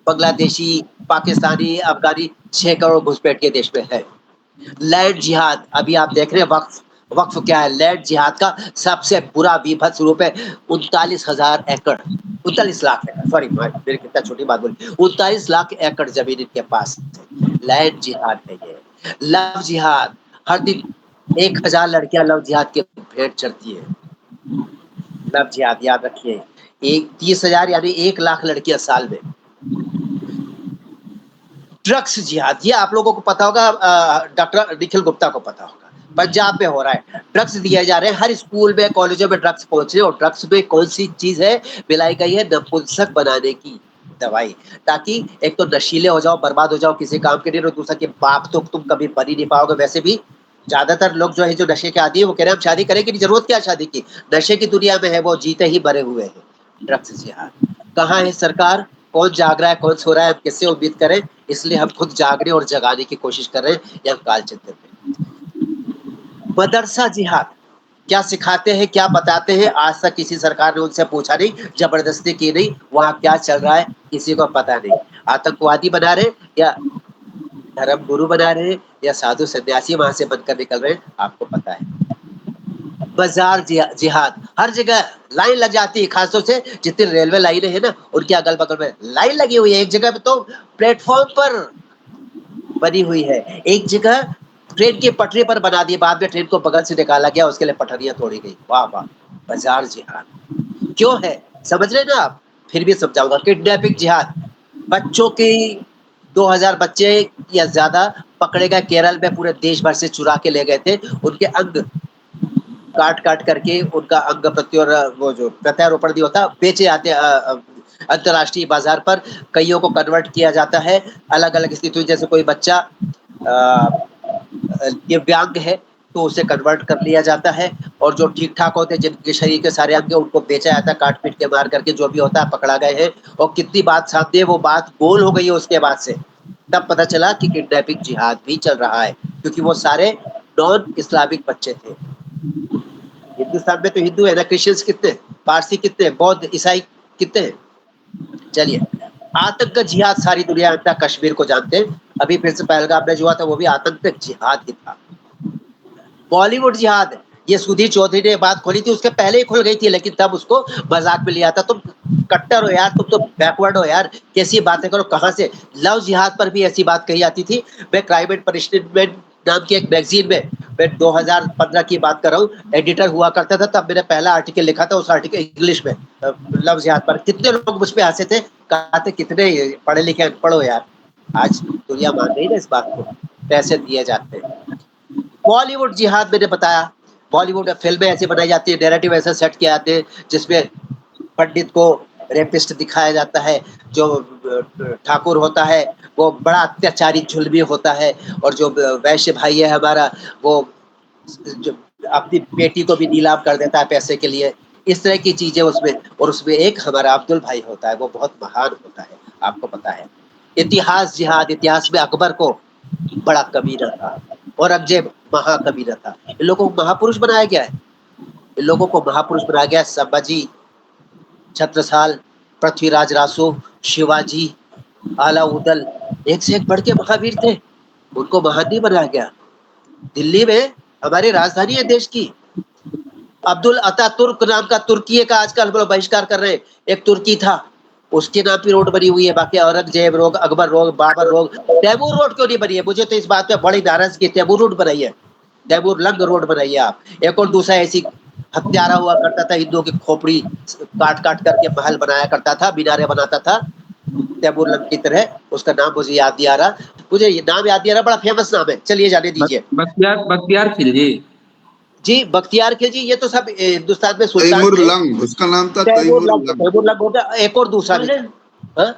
बांग्लादेशी, पाकिस्तानी, अफगानी 6 करोड़ घुसपैठ के देश में है। लैंड जिहाद, अभी आप देख रहे हैं वक्फ, वक्फ क्या है? लैंड जिहाद का सबसे बुरा विभत्स रूप है। 39,000 एकड़, 39 लाख एकड़, सॉरी मेरी कितना छोटी बात बोली, 39 लाख एकड़ जमीन इनके पास है। लैंड जिहाद है ये। लव जिहाद, हर दिन 1,000 लड़कियां लव जिहाद के भेंट चढ़ती है। लव जिहाद याद रखिए, एक 30,000 यानी 1 लाख लड़कियां साल में। ड्रग्स जिहाद, ये आप लोगों को पता होगा, डॉक्टर निखिल गुप्ता को पता होगा, पंजाब में हो रहा है। ड्रग्स दिए जा रहे हैं, हर स्कूल में कॉलेजों में ड्रग्स पहुंच रहे हैं। और ड्रग्स में कौन सी चीज है मिलाई गई है? नपुंसक बनाने की दवाई, ताकि एक तो नशीले हो जाओ, बर्बाद हो जाओ, किसी काम के नहीं, और दूसरा कि बाप तो तुम कभी बन ही नहीं पाओगे। वैसे भी ज्यादातर लोग जो है जो नशे के आदी है वो कह रहे हैं हम शादी करेंगे नहीं, जरूरत क्या शादी की, नशे की दुनिया में है वो, जीते ही भरे हुए हैं। ड्रग्स जिहाद कहाँ है सरकार? कौन जाग रहा है, कौन सो रहा है, हम किससे उम्मीद करें? इसलिए हम खुद जागने और जगाने की कोशिश कर रहे हैं यह काल चिंतन में। मदरसा जिहाद, क्या सिखाते हैं, क्या बताते हैं, आज तक किसी सरकार ने उनसे पूछा नहीं, जबरदस्ती की नहीं, वहां क्या चल रहा है किसी को पता नहीं। आतंकवादी बना रहे या धर्म गुरु बना रहे या साधु सन्यासी वहां से बनकर निकल रहे, आपको पता है। बाजार जिहाद, हर जगह लाइन लग जाती है, खासतौर से जितनी रेलवे लाइनें हैं ना उनके अगल बगल में लाइन लगी हुई है। एक जगह पे तो प्लेटफॉर्म पर बनी हुई है, एक जगह ट्रेन की पटरी पर बना दी, बाद में ट्रेन को बगल से निकाला गया, उसके लिए पटरियां तोड़ी गई। वाह वाह, बाजार जिहाद क्यों है समझ रहे ना आप? फिर भी समझाऊंगा। किडनैपिंग जिहाद, बच्चों की 2000 बच्चे या ज्यादा पकड़े गए केरल में, पूरे देश भर से चुरा के ले गए थे, उनके अंग काट काट करके उनका अंग प्रत्योर वो जो प्रत्यारोपण भी होता बेचे जाते अंतरराष्ट्रीय बाजार पर। कईयों को कन्वर्ट किया जाता है अलग अलग स्थिति, जैसे कोई बच्चा दिव्यांग है तो उसे कन्वर्ट कर लिया जाता है, और जो ठीक ठाक होते हैं जिनके शरीर के सारे अंग उनको बेचा जाता है, काट पीट के मार करके, जो भी होता है पकड़ा गए हैं। और कितनी बात सामने, वो बात गोल हो गई है उसके बाद से, तब पता चला कि किडनैपिंग जिहाद भी चल रहा है, क्योंकि वो सारे नॉन इस्लामिक बच्चे थे। हिंदुस्तान में तो हिंदू है ना, क्रिश्चियंस कितने, पारसी कितने, बौद्ध ईसाई कितने हैं। चलिए, आतंक का जिहाद सारी दुनिया में कश्मीर को जानते हैं, अभी फिर से पहलगाम में जो हुआ था वो भी आतंक का जिहाद ही था। बॉलीवुड जिहाद, ये सुधीर चौधरी ने बात खोली थी, उसके पहले ही खुल गई थी, लेकिन तब उसको मजाक में लिया था, तुम कट्टर हो यार, तुम तो बैकवर्ड हो यार, कैसी बातें करो, कहां से। लव जिहाद पर भी ऐसी बात कही जाती थी। मैं क्राइम एंड पनिशमेंट नाम की एक मैगजीन में, मैं 2015 की बात कर रहा हूँ, एडिटर हुआ करता था, तब मैंने पहला आर्टिकल लिखा था, उस आर्टिकल इंग्लिश में लव जिहाद पर। कितने लोग मुझ पे हंसे थे, कहते कितने पढ़े लिखे अनपढ़ हो यार। आज दुनिया मान रही ना इस बात को, पैसे दिए जाते हैं। बॉलीवुड जिहाद मैंने बताया, बॉलीवुड फिल्में ऐसी बनाई जाती है, नैरेटिव ऐसे सेट किए जाते हैं जिसमें पंडित को रेपिस्ट दिखाया जाता है, जो ठाकुर होता है वो बड़ा अत्याचारी जुल्मी होता है, और जो वैश्य भाई है हमारा वो जो अपनी बेटी को भी नीलाम कर देता है पैसे के लिए। इस तरह की चीजें उसमें, और उसमें एक हमारा अब्दुल भाई होता है, वो बहुत महान होता है, आपको पता है। इतिहास जिहाद, इतिहास में अकबर को बड़ा कबीरा था, औरंगजेब महाकबीरा था। इन लोगों को महापुरुष बनाया गया है, इन लोगों को महापुरुष बनाया गया है। संभाजी, छत्रसाल, पृथ्वीराज रासो, शिवाजी, अलाउद्दीन, एक से एक बढ़ के महावीर थे, उनको महान नहीं बनाया गया। दिल्ली में हमारी राजधानी है देश की, अब्दुल अतातुर्क नाम का तुर्की का आजकल हम लोग बहिष्कार कर रहे हैं, एक तुर्की था, उसके नाम की रोड बनी हुई है। बाकी Aurangzeb Road, Akbar Road, Babur Road, Taimur Road क्यों नहीं बनी है? मुझे तो इस बात पे बड़ी नाराजगी। तैमूर रोड बनाई है, तैमूर लंग रोड बनाई है आप। एक और दूसरा ऐसी हत्यारा हुआ करता था, हिंदुओं की खोपड़ी काट काट करके महल बनाया करता था, मीनारे बनाता था तैमूर लंग की तरह। उसका नाम मुझे याद नहीं आ रहा, मुझे ये नाम याद नहीं आ रहा, बड़ा फेमस नाम है, चलिए जाने दीजिए। बख्तियार खिलजी जी, बख्तियार खिलजी, ये तो सब हिंदुस्तान में सुल्तान तैमूर थे। लंग उसका नाम था, तैमूर तैमूर लंग, लंग। तैमूर लंग हो गया, एक और दूसरा भी था। हाँ?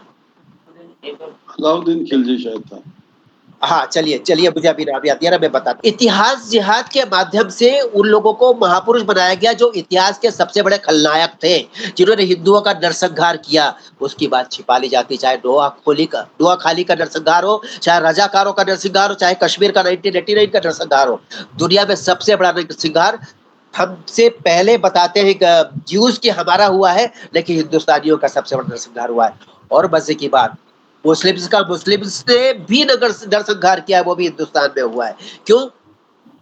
अलाउद्दीन खिलजी शायद था। हाँ, चलिए चलिए, मुझे अभी नाम याद नहीं आ रहा, मैं बताता। इतिहास जिहाद के माध्यम से उन लोगों को महापुरुष बनाया गया जो इतिहास के सबसे बड़े खलनायक थे, जिन्होंने हिंदुओं का नरसंहार किया। उसकी बात छिपा ली जाती, चाहे नोआ खाली का नरसंहार हो, चाहे रजाकारों का नरसंहार हो, चाहे कश्मीर का 1989 का नरसंहार हो। दुनिया में सबसे बड़ा नरसंहार हमसे पहले बताते हैं ज्यूज की हमारा हुआ है, लेकिन हिंदुस्तानियों का सबसे बड़ा नरसंहार हुआ है। और मजे की बात, मुस्लिम्स ने भी नरसंहार किया है, वो भी हिंदुस्तान में हुआ है। क्यों?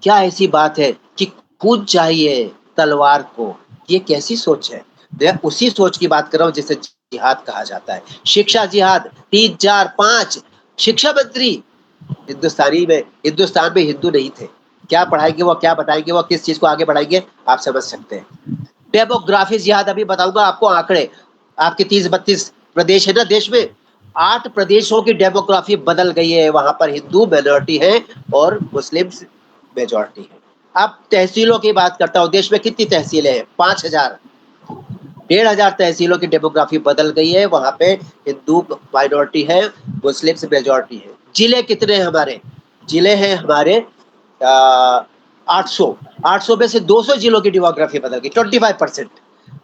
क्या ऐसी बात है कि खून चाहिए तलवार को? ये कैसी सोच है? मैं उसी सोच की बात कर रहा हूँ जिसे जिहाद कहा जाता है। शिक्षा जिहाद, 3, 4, 5 शिक्षा मंत्री हिंदुस्तान में हिंदू नहीं थे। क्या पढ़ाएंगे वो, क्या बताएंगे वो, किस चीज को आगे बढ़ाएंगे, आप समझ सकते हैं। डेमोग्राफी जिहाद, अभी बताऊंगा आपको आंकड़े। आपके 30-32 प्रदेश है ना देश में, 8 प्रदेशों की डेमोग्राफी बदल गई है। वहां पर हिंदू मेजॉरिटी है और मुस्लिम मेजॉरिटी है। अब तहसीलों की बात करता हूँ, देश में कितनी तहसीलें हैं? 5000, 1500 तहसीलों की डेमोग्राफी बदल गई है। वहां पे हिंदू माइनॉरिटी है, मुस्लिम मेजॉरिटी है। जिले कितने हैं हमारे? जिले हैं हमारे 800 में से 200 जिलों की डेमोग्राफी बदल गई, 25%।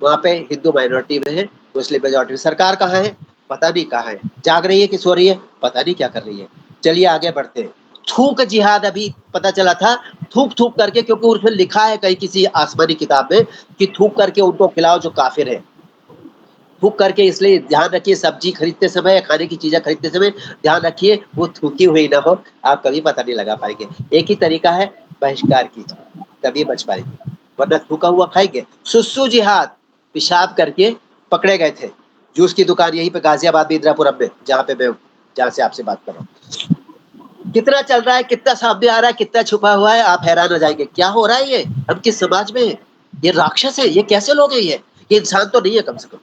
वहां पे हिंदू माइनॉरिटी में है, मुस्लिम मेजॉरिटी में। सरकार कहाँ है? पता नहीं कहाँ है, जाग रही है कि सो रही है, पता नहीं क्या कर रही है। चलिए आगे बढ़ते हैं। थूक जिहाद, अभी पता चला था, थूक थूक करके, क्योंकि उसमें लिखा है कहीं किसी आसमानी किताब में कि थूक करके उनको खिलाओ जो काफिर है। थूक करके, इसलिए ध्यान रखिए, सब्जी खरीदते समय, खाने की चीजें खरीदते समय ध्यान रखिए वो थूकी हुई ना हो, आप कभी पता नहीं लगा पाएंगे। एक ही तरीका है, बहिष्कार कीजिए, तभी बच पाएंगे, वरना थूका हुआ खाएंगे। सुसु जिहाद, पेशाब करके पकड़े गए थे। जूस की दुकान यहीं पे गाजियाबाद में, इंदिरापुरम में, जहाँ से आपसे बात कर रहा हूँ। कितना चल रहा है, कितना सामने आ रहा है, कितना छुपा हुआ है, आप हैरान हो जाएंगे। क्या हो रहा है ये? हम किस समाज में हैं? ये राक्षस है? ये कैसे लोग हैं? ये इंसान तो नहीं है कम से कम।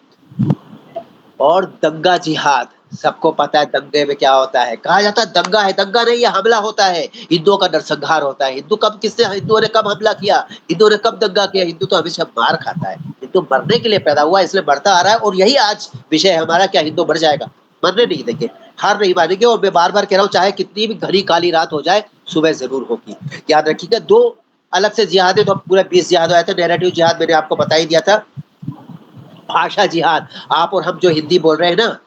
और दंगा जिहाद, सबको पता है दंगे में क्या होता है। कहा जाता है दंगा है, दंगा नहीं, ये हमला होता है, हिंदुओं का नरसंहार होता है। हिंदुओं ने कब हमला किया, हिंदुओं ने कब दंगा किया? हिंदू तो हमेशा मार खाता है, हिंदू मरने के लिए पैदा हुआ, इसलिए मरता आ रहा है। और यही आज विषय है हमारा, क्या हिंदू मर जाएगा? मरने नहीं देंगे, हार नहीं मानेंगे। और मैं बार बार कह रहा हूँ, चाहे कितनी भी घनी काली रात हो जाए, सुबह जरूर होगी। याद रखिएगा, 2 अलग से जिहाद है तो पूरा 20 जिहाद आया था। नैरेटिव जिहाद मैंने आपको बता ही दिया था। भाषा जिहाद, आप और हम जो हिंदी बोल रहे हैं ना,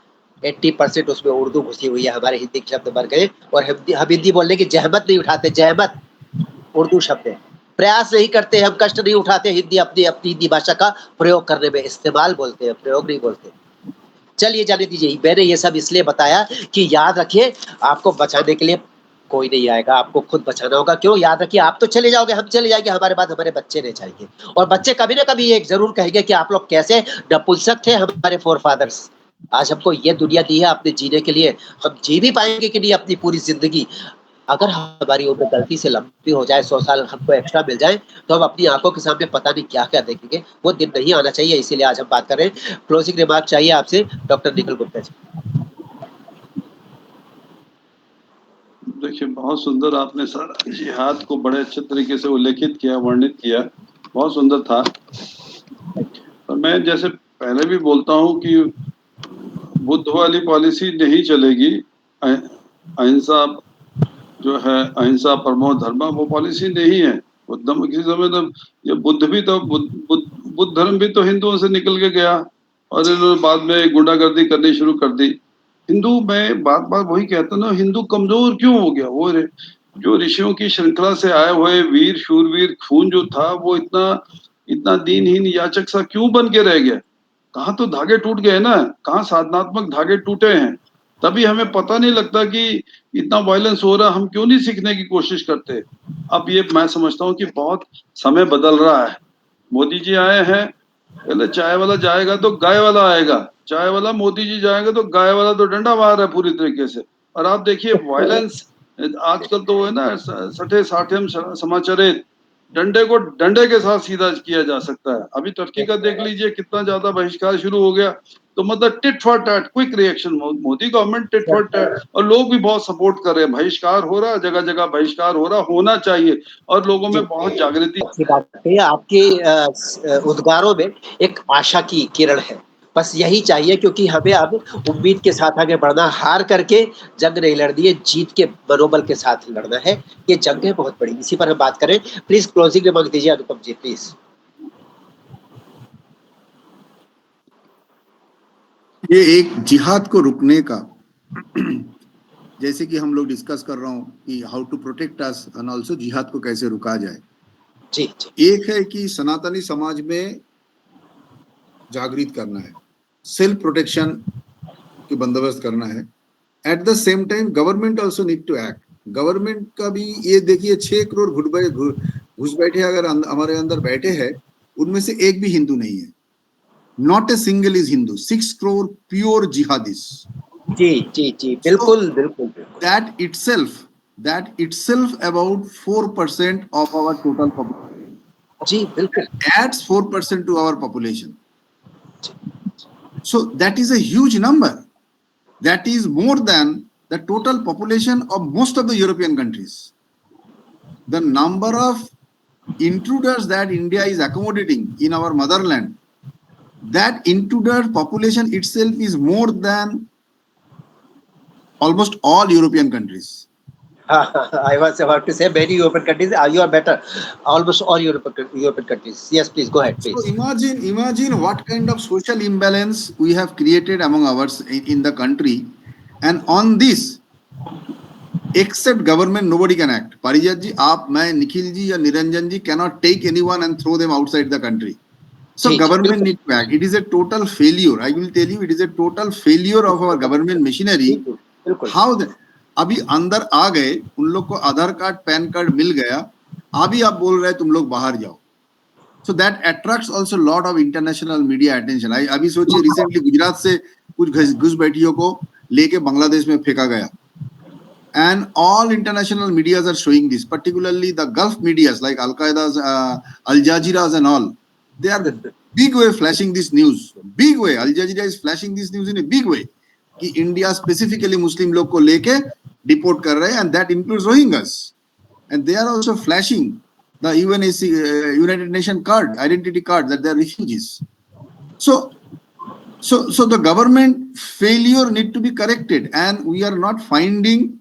80% उसमें उर्दू घुसी हुई है। हमारे हिंदी के शब्द मर गए, और हम हिंदी बोलने की जहमत नहीं उठाते। जहमत उर्दू शब्द है। प्रयास नहीं करते, हम कष्ट नहीं उठाते हिंदी, अपनी अपनी हिंदी भाषा का प्रयोग करने में, इस्तेमाल बोलते हैं, प्रयोग नहीं बोलते। चलिए जाने दीजिए, मैंने ये सब इसलिए बताया कि याद रखिए, आपको बचाने के लिए कोई नहीं आएगा, आपको खुद बचाना होगा। क्यों? याद रखिए, आप तो चले जाओगे, हम चले जाएंगे, हमारे बाद हमारे बच्चे नहीं जाएंगे। और बच्चे कभी ना कभी ये जरूर कहेंगे कि आप लोग कैसे नपुंसक थे हमारे फोरफादर्स। आज हमको ये दुनिया दी है अपने जीने के लिए, हम जी भी पाएंगे कि नहीं अपनी पूरी जिंदगी? अगर हमारी उम्र गलती से लंबी हो जाए, 100 साल हमको एक्स्ट्रा मिल जाए, तो हम अपनी आंखों के सामने पता नहीं क्या क्या देखेंगे। वो दिन नहीं आना चाहिए, इसीलिए आज हम बात कर रहे हैं। क्लोजिंग रिमार्क चाहिए आपसे, डॉक्टर निखिल गुप्ता जी। देखिए, बहुत सुंदर आपने सारा जिहाद को बड़े अच्छे तरीके से उल्लेखित किया, वर्णित किया, बहुत सुंदर था। और मैं जैसे पहले भी बोलता हूँ कि बुद्ध वाली पॉलिसी नहीं चलेगी। अहिंसा जो है, अहिंसा परमो धर्म, वो पॉलिसी नहीं है। बुद्ध किसी समय तो ये बुद्ध भी तो बुद्ध धर्म भी तो हिंदुओं से निकल के गया और इन्होंने बाद में गुंडागर्दी करनी शुरू कर दी। हिंदू, मैं बात बात वही कहता ना, हिंदू कमजोर क्यों हो गया? वो जो ऋषियों की श्रृंखला से आए हुए वीर शूरवीर खून जो था, वो इतना इतना दीनहीन याचक सा क्यों बन के रह गया? कहाँ तो धागे टूट गए ना, कहाँ साधनात्मक धागे टूटे हैं। तभी हमें पता नहीं लगता कि इतना वायलेंस हो रहा, हम क्यों नहीं सीखने की कोशिश करते। अब ये मैं समझता हूँ कि बहुत समय बदल रहा है। मोदी जी आए हैं, पहले चाय वाला जाएगा तो गाय वाला आएगा, चाय वाला मोदी जी जाएगा तो गाय वाला तो डंडा मार रहा है पूरी तरीके से। और आप देखिए वायलेंस आजकल तो वो है ना, सठे साठे समाचारित, डंडे को डंडे के साथ सीधा किया जा सकता है। अभी टर्की का देख लीजिए कितना ज्यादा बहिष्कार शुरू हो गया। तो मतलब tit for tat, quick reaction, Modi government tit for tat, और लोग भी बहुत सपोर्ट कर रहे हैं। बहिष्कार हो रहा है, जगह जगह बहिष्कार हो रहा, होना चाहिए, और लोगों में बहुत जागृति। अच्छी बात है, आपके उद्गारों में एक आशा की किरण है। बस यही चाहिए, क्योंकि हमें अब उम्मीद के साथ आगे बढ़ना, हार करके जंग नहीं लड़नी है, जीत के मनोबल के साथ लड़ना है। ये जंग है बहुत बड़ी, इसी पर हम बात करें। प्लीज क्लोजिंग रिमार्क दीजिए अनुपम जी, प्लीज। ये एक जिहाद को रुकने का जैसे कि हम लोग डिस्कस कर रहा हूँ कि how to protect us and also जिहाद को कैसे रुका जाए। जी जी। एक है कि सनातनी समाज में जागृत करना है, सेल्फ प्रोटेक्शन की बंदोबस्त करना है। At the same time government also need to act. Government का भी ये देखिए 6 करोड़ घुस बैठे अगर हमारे अंदर बैठे हैं, उनमें से एक भी हिंदू नहीं है। Not a single is Hindu. 6 crore pure jihadis. जी जी जी, बिल्कुल बिल्कुल बिल्कुल। That itself about 4% of our total population. जी बिल्कुल। Adds 4% to our population. So that is a huge number. That is more than the total population of most of the European countries. The number of intruders that India is accommodating in our motherland, that intruder population itself is more than almost all European countries. I was about to say many European countries. You are better. Almost all European countries. Yes, please go ahead, please. So imagine what kind of social imbalance we have created among ours in the country, and on this, except government, nobody can act. Parijat ji, aap, main, Nikhil ji, or Niranjan ji cannot take anyone and throw them outside the country. So government needs to act. It is a total failure. I will tell you, it is a total failure of our government machinery. How the अभी अंदर आ गए, उन लोग को आधार card pan card मिल गया, अभी आप बोल रहे तुम लोग बाहर जाओ. So that attracts also a lot of international media attention. अभी सोचिए रिसेंटली गुजरात से कुछ घुसपैठियों को लेके बांग्लादेश में फेंका गया. And all international medias are showing this, particularly the Gulf medias like Al Qaeda's, Al Jazeera's and all. They are big way flashing this news. Big way. Al Jazeera is flashing this news in a big way. कि India specifically मुस्लिम लोग को लेके deport कर रहे हैं, and that includes Rohingyas, and they are also flashing the United Nations card, identity card, that they are refugees. So the government failure need to be corrected, and we are not finding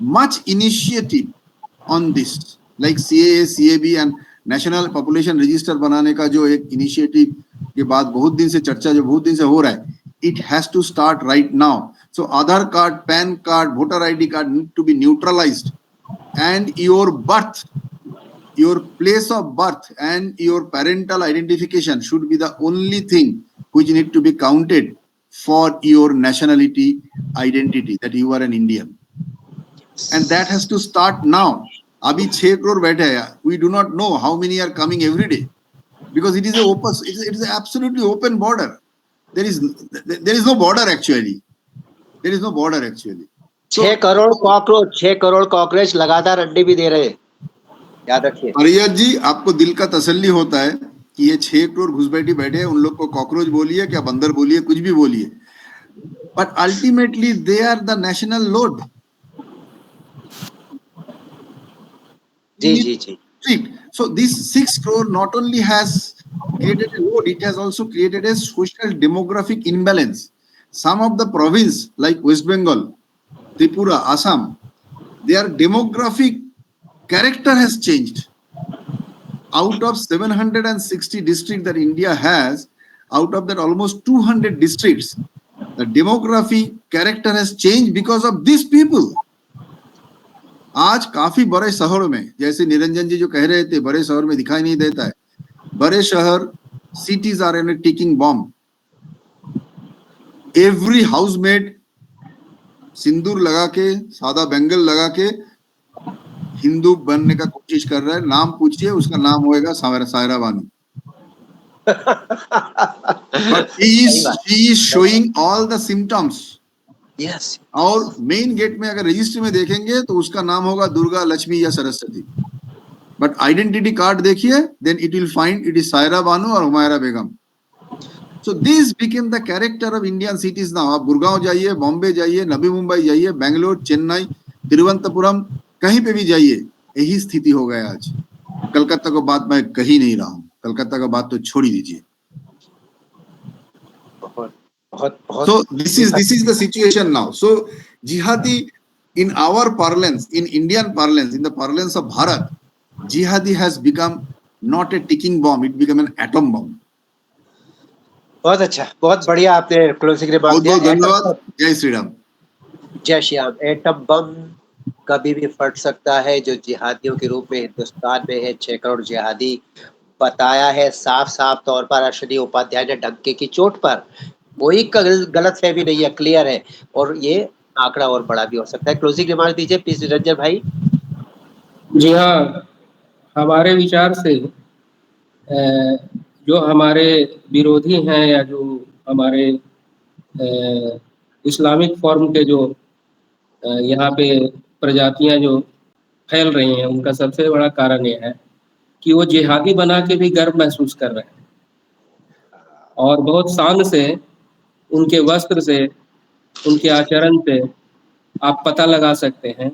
much initiative on this, like CAA, CAB and National Population Register बनाने का जो एक initiative के बाद बहुत दिन से चर्चा जो बहुत दिन से हो रहा है, it has to start right now. So Aadhaar card, PAN card, voter ID card need to be neutralized, and your birth, your place of birth and your parental identification should be the only thing which need to be counted for your nationality identity, that you are an Indian. And that has to start now. Abhi 6 crore बैठे हैं. We do not know how many are coming every day, because it is a open, it is an absolutely open border. There is no border actually. There is no border actually. 6 crore cockroach लगातार अंडे भी दे रहे हैं, याद रखिए. अरियत जी, आपको दिल का तसल्ली होता है कि ये 6 करोड़ घुसपैठी बैठे हैं, उन लोग को कॉकरोच बोलिए, क्या बंदर बोलिए, कुछ भी बोलिए, but ultimately they are the national load. Ji. So this 6 crore not only has created a load, it has also created a social demographic imbalance. Some of the province like West Bengal, Tripura, Assam, their demographic character has changed. Out of 760 districts that India has, out of that almost 200 districts, the demographic character has changed because of these people. आज काफी बड़े शहरों में, जैसे निरंजन जी जो कह रहे थे, बड़े शहर में दिखाई नहीं देता है, बड़े शहर, cities are in a ticking bomb. Every housemaid सिंदूर लगा के, सादा बैंगल लगा के हिंदू बनने का कोशिश कर रहा है. नाम पूछिए, उसका नाम होएगा Saira Banu. But she is showing all the symptoms. Yes. और मेन गेट में अगर रजिस्ट्री में देखेंगे तो उसका नाम होगा दुर्गा, लक्ष्मी या सरस्वती. बट आइडेंटिटी कार्ड देखिए, then it will find it is Saira Banu और Humaira Begum. So this became the character of Indian cities now. आप गुड़गांव जाइए, बॉम्बे जाइए, नवी मुंबई जाइए, बेंगलोर, चेन्नई, तिरुवनंतपुरम, कहीं पे भी जाइए, यही स्थिति हो गया आज. कलकत्ता को बात मैं कही नहीं रहा हूँ, कलकत्ता का बात तो छोड़ ही दीजिए. So this is the situation now. So jihadi in our parlance, in Indian parlance, in the parlance of Bharat, jihadi has become not a ticking bomb, it became an atom bomb. बहुत अच्छा, बहुत बढ़िया आपने closing remark दिया. बहुत धन्यवाद. जय श्री राम. जय श्री राम. एटम बम कभी भी फट सकता है, जो जिहादियों के रूप में हिंदुस्तान में है 6 करोड़ जिहादी बताया है साफ साफ तौर पर अश्विनी उपाध्याय ने डंके की चोट पर. कोई गलत फहमी नहीं है, क्लियर है, और ये आंकड़ा और बड़ा भी हो सकता है. क्लोजिंग रिमार्क दीजिए प्लीज निरंजन भाई. जी हाँ, हमारे विचार से जो हमारे विरोधी हैं या जो हमारे इस्लामिक फॉर्म के जो यहाँ पे प्रजातियां जो फैल रही हैं, उनका सबसे बड़ा कारण ये है कि वो जिहादी बना के भी गर्व महसूस कर रहे हैं और बहुत शान से उनके वस्त्र से, उनके आचरण से आप पता लगा सकते हैं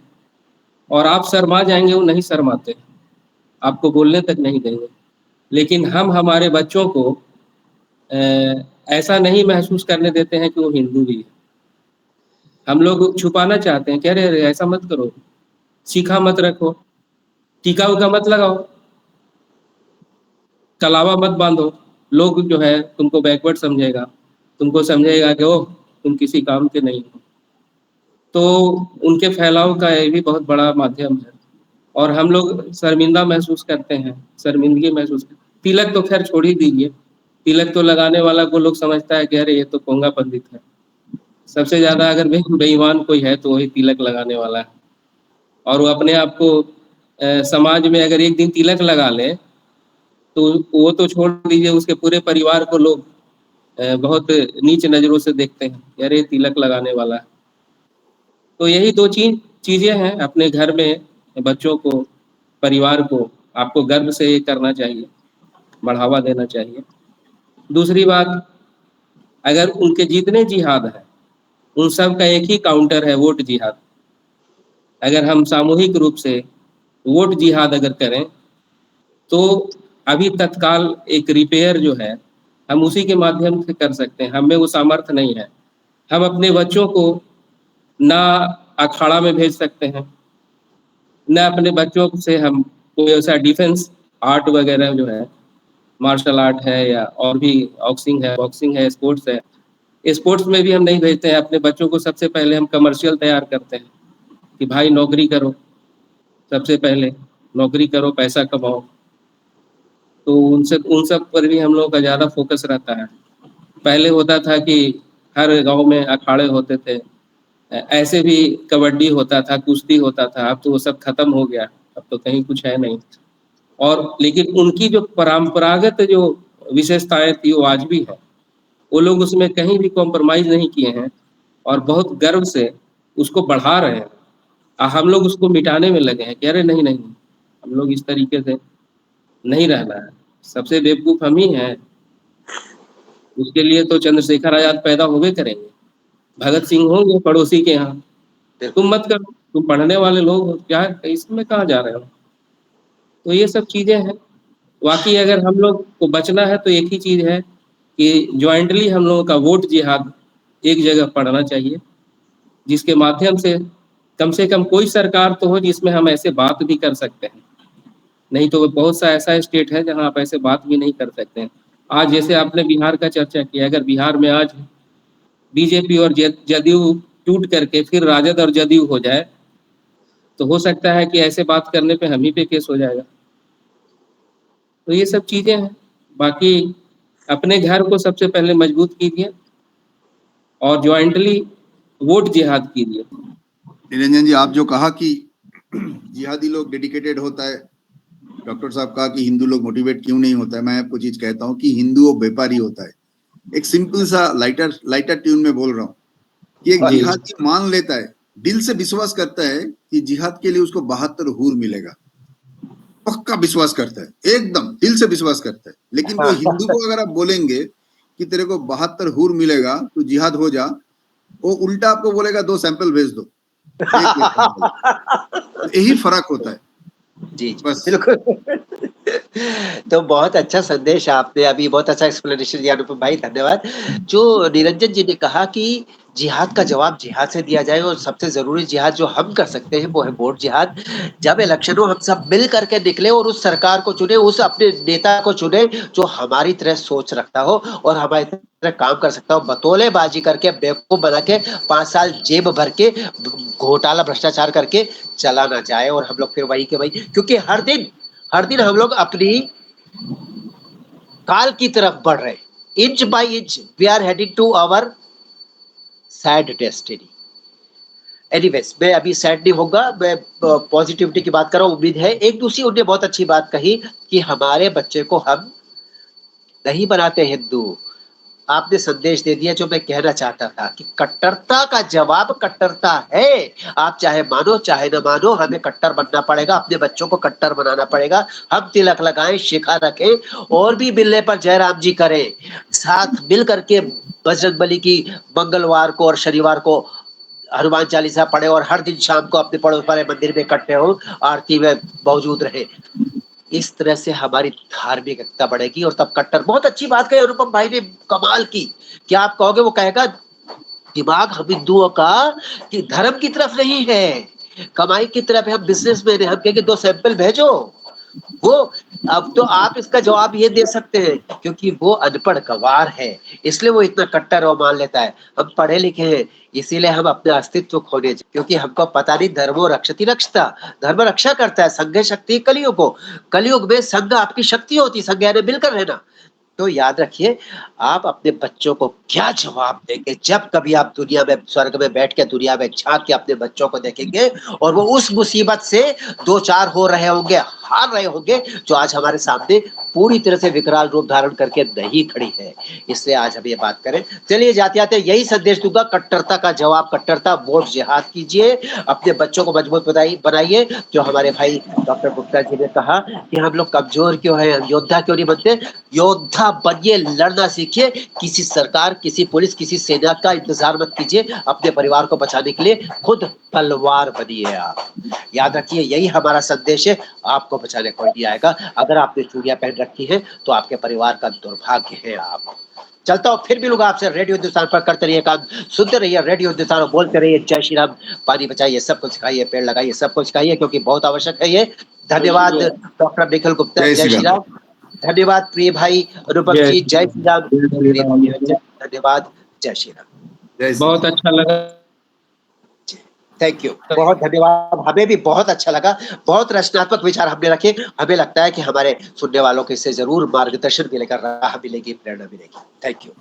और आप शर्मा जाएंगे. वो नहीं शर्माते, आपको बोलने तक नहीं देंगे. लेकिन हम हमारे बच्चों को ऐसा नहीं महसूस करने देते हैं कि वो हिंदू भी है. हम लोग छुपाना चाहते हैं कि अरे ऐसा मत करो, सीखा मत रखो, टीका उका मत लगाओ, कलावा मत बांधो. लोग जो है तुमको बैकवर्ड समझेगा, तुमको समझेगा कि ओह तुम किसी काम के नहीं हो. तो उनके फैलाव का ये भी बहुत बड़ा माध्यम है और हम लोग शर्मिंदा महसूस करते हैं, शर्मिंदगी महसूस करते हैं. तिलक तो खैर छोड़ ही दीजिए, तिलक तो लगाने वाला को लोग समझता है कि अरे ये तो पोंगा पंडित है. सबसे ज़्यादा अगर बेईमान कोई है तो वही तिलक लगाने वाला है. और वो अपने आप को समाज में अगर एक दिन तिलक लगा ले तो वो तो छोड़ दीजिए, उसके पूरे परिवार को लोग बहुत नीच नज़रों से देखते हैं, अरे तिलक लगाने वाला है. तो यही दो चीज़ें हैं. अपने घर में बच्चों को, परिवार को आपको गर्व से ये करना चाहिए, बढ़ावा देना चाहिए. दूसरी बात, अगर उनके जितने जिहाद हैं उन सब का एक ही काउंटर है, वोट जिहाद. अगर हम सामूहिक रूप से वोट जिहाद अगर करें तो अभी तत्काल एक रिपेयर जो है हम उसी के माध्यम से कर सकते हैं. हमें वो सामर्थ्य नहीं है. हम अपने बच्चों को ना अखाड़ा में भेज सकते हैं, न अपने बच्चों से हम कोई ऐसा डिफेंस आर्ट वगैरह जो है, मार्शल आर्ट है या और भी बॉक्सिंग है, स्पोर्ट्स है, स्पोर्ट्स में भी हम नहीं भेजते हैं. अपने बच्चों को सबसे पहले हम कमर्शियल तैयार करते हैं कि भाई नौकरी करो, सबसे पहले नौकरी करो, पैसा कमाओ. तो उन सब पर भी हम लोगों का ज़्यादा फोकस रहता है. पहले होता था कि हर गांव में अखाड़े होते थे, ऐसे भी कबड्डी होता था, कुश्ती होता था. अब तो वो सब खत्म हो गया, अब तो कहीं कुछ है नहीं. और लेकिन उनकी जो परंपरागत जो विशेषताएं थी वो आज भी है. वो लोग उसमें कहीं भी कॉम्प्रोमाइज़ नहीं किए हैं और बहुत गर्व से उसको बढ़ा रहे हैं. हम लोग उसको मिटाने में लगे हैं कि अरे नहीं, हम लोग इस तरीके से नहीं रहना है. सबसे बेवकूफ़ हम ही हैं. उसके लिए तो चंद्रशेखर आज़ाद पैदा होवे करेंगे, भगत सिंह होंगे पड़ोसी के यहाँ. तुम मत करो, तुम पढ़ने वाले लोग हो, क्या इसमें कहाँ जा रहे हो. तो ये सब चीज़ें हैं बाकी अगर हम लोग को बचना है तो एक ही चीज़ है कि जॉइंटली हम लोगों का वोट जिहाद एक जगह पड़ना चाहिए, जिसके माध्यम से कम कोई सरकार तो हो जिसमें हम ऐसे बात भी कर सकते हैं। नहीं तो बहुत सा ऐसा स्टेट है जहाँ आप ऐसे बात भी नहीं कर सकते हैं। आज जैसे आपने बिहार का चर्चा किया, अगर बिहार में आज बीजेपी और जदयू टूट करके फिर राजद और जदयू हो जाए, तो हो सकता है कि ऐसे बात करने पे हम ही पे केस हो जाएगा। तो ये सब चीज़ें हैं। बाकी अपने घर को सबसे पहले मजबूत कीजिए और जॉइंटली वोट जिहाद कीजिए। निरंजन जी, आप जो कहा कि जिहादी लोग डेडिकेटेड होता है, डॉक्टर साहब कहा कि हिंदू लोग मोटिवेट क्यों नहीं होता है, मैं आपको चीज कहता हूँ कि हिंदू वो व्यापारी होता है। एक सिंपल सा लाइटर ट्यून में बोल रहा हूँ कि एक जी। जिहादी मान लेता है, दिल से विश्वास करता है कि जिहाद के लिए उसको 72 हूर मिलेगा, पक्का विश्वास करता है, एकदम दिल से विश्वास करता है। लेकिन वो हिंदू को अगर आप बोलेंगे कि तेरे को 72 हूर मिलेगा तो जिहाद हो जा, वो उल्टा आपको बोलेगा 2 सैंपल भेज दो, देख लेते हैं। यही फर्क होता है। जी, बस बिल्कुल। तो बहुत अच्छा संदेश आपने अभी बहुत अच्छा एक्सप्लेनेशन दिया अनुपम भाई, धन्यवाद। जो निरंजन जी ने कहा कि जिहाद का जवाब जिहाद से दिया जाए और सबसे ज़रूरी जिहाद जो हम कर सकते हैं वो है वोट जिहाद। जब इलेक्शन हो हम सब मिल करके निकले और उस सरकार को चुने, उस अपने नेता को चुने जो हमारी तरह सोच रखता हो और हमारी तरह काम कर सकता हो। बतौलेबाजी करके बेवकूफ बना के 5 साल जेब भर के घोटाला भ्रष्टाचार करके चला ना जाए और हम लोग फिर वही के वही, क्योंकि हर दिन हम लोग अपनी काल की तरफ बढ़ रहे हैं। Inch by inch we are heading to our sad destiny. Anyways, मैं अभी सैड नहीं होगा, मैं पॉजिटिविटी की बात कर रहा हूँ। उम्मीद है एक दूसरी उन्होंने बहुत अच्छी बात कही कि हमारे बच्चे को हम नहीं बनाते हिंदू। आपने संदेश दे दिया जो मैं कहना चाहता था कि कट्टरता का जवाब कट्टरता है। आप चाहे मानो चाहे न मानो, हमें कट्टर बनना पड़ेगा, अपने बच्चों को कट्टर बनाना पड़ेगा। हम तिलक लगाएं, शिखा रखें और भी मिलने पर जयराम जी करें, साथ मिल करके बजरंगबली की मंगलवार को और शनिवार को हनुमान चालीसा पढ़े और हर दिन शाम को अपने पड़ोस वाले मंदिर में इकट्ठे हो, आरती में मौजूद रहे। इस तरह से हमारी धार्मिक एकता बढ़ेगी और तब कट्टर, बहुत अच्छी बात कही अनुपम भाई ने, कमाल की। क्या आप कहोगे, वो कहेगा दिमाग हम हिंदुओं का कि धर्म की तरफ नहीं है, कमाई की तरफ है, हम बिजनेसमैन है। हम कहेंगे 2 सैंपल भेजो, वो अब तो आप इसका जवाब ये दे सकते हैं क्योंकि वो अनपढ़ गवार है, इसलिए वो इतना कट्टर और मान लेता है। हम पढ़े लिखे हैं, इसीलिए हम अपने अस्तित्व खोने, क्योंकि हमको पता नहीं धर्मो रक्षति रक्षता, धर्म रक्षा करता है। संघ शक्ति कलियुग, कलियुग में संघ आपकी शक्ति होती, संघ यानी मिलकर रहना। तो याद रखिए, आप अपने बच्चों को क्या जवाब देंगे जब कभी आप दुनिया में, स्वर्ग में बैठ के दुनिया में झांक के अपने बच्चों को देखेंगे और वो उस मुसीबत से 2-4 हो रहे होंगे, हार रहे होंगे, जो आज हमारे सामने पूरी तरह से विकराल रूप धारण करके नहीं खड़ी है। इसलिए आज हम ये बात करें। चलिए जाते-जाते यही संदेश दूंगा, कट्टरता का जवाब कट्टरता, वोट जिहाद कीजिए, अपने बच्चों को मजबूत बनाइए। जो हमारे भाई डॉक्टर गुप्ता जी ने कहा कि हम लोग कमजोर क्यों हैं, हम योद्धा क्यों नहीं बनते, योद्धा बनिए, लड़ना सीखिए। किसी सरकार, किसी पुलिस, किसी सेना का इंतजार मत कीजिए, अपने परिवार को बचाने के लिए खुद तलवार बनिए आप। याद रखिए, यही हमारा संदेश है, आपको बचाने कोई नहीं आएगा। अगर आपने चूड़ियां पहन रखी है तो आपके परिवार का दुर्भाग्य है। आप चलता हूँ, फिर मिलूंगा आपसे। रेडियो हिंदुस्तान पर करते रहिए काम, सुनते रहिए रेडियो हिंदुस्तान और बोलते रहिए जय श्री राम। पानी बचाइए, सब कुछ खाइए, पेड़ लगाइए, सब कुछ खाइए, क्योंकि बहुत आवश्यक है ये। धन्यवाद डॉक्टर निखिल गुप्ता, जय श्री राम। धन्यवाद प्रिय भाई अनुपम जय जी, श्री जय राम, श्री राम। जय श्री प्रिय राम। निरंजन, धन्यवाद, जय श्री राम। जय श्री बहुत राम। अच्छा लगा। थैंक यू, बहुत धन्यवाद। हमें भी बहुत अच्छा लगा, बहुत रचनात्मक विचार हमने रखे। हमें लगता है कि हमारे सुनने वालों को इससे जरूर मार्गदर्शन मिलेगा, राह मिलेगी, प्रेरणा मिलेगी। Thank you.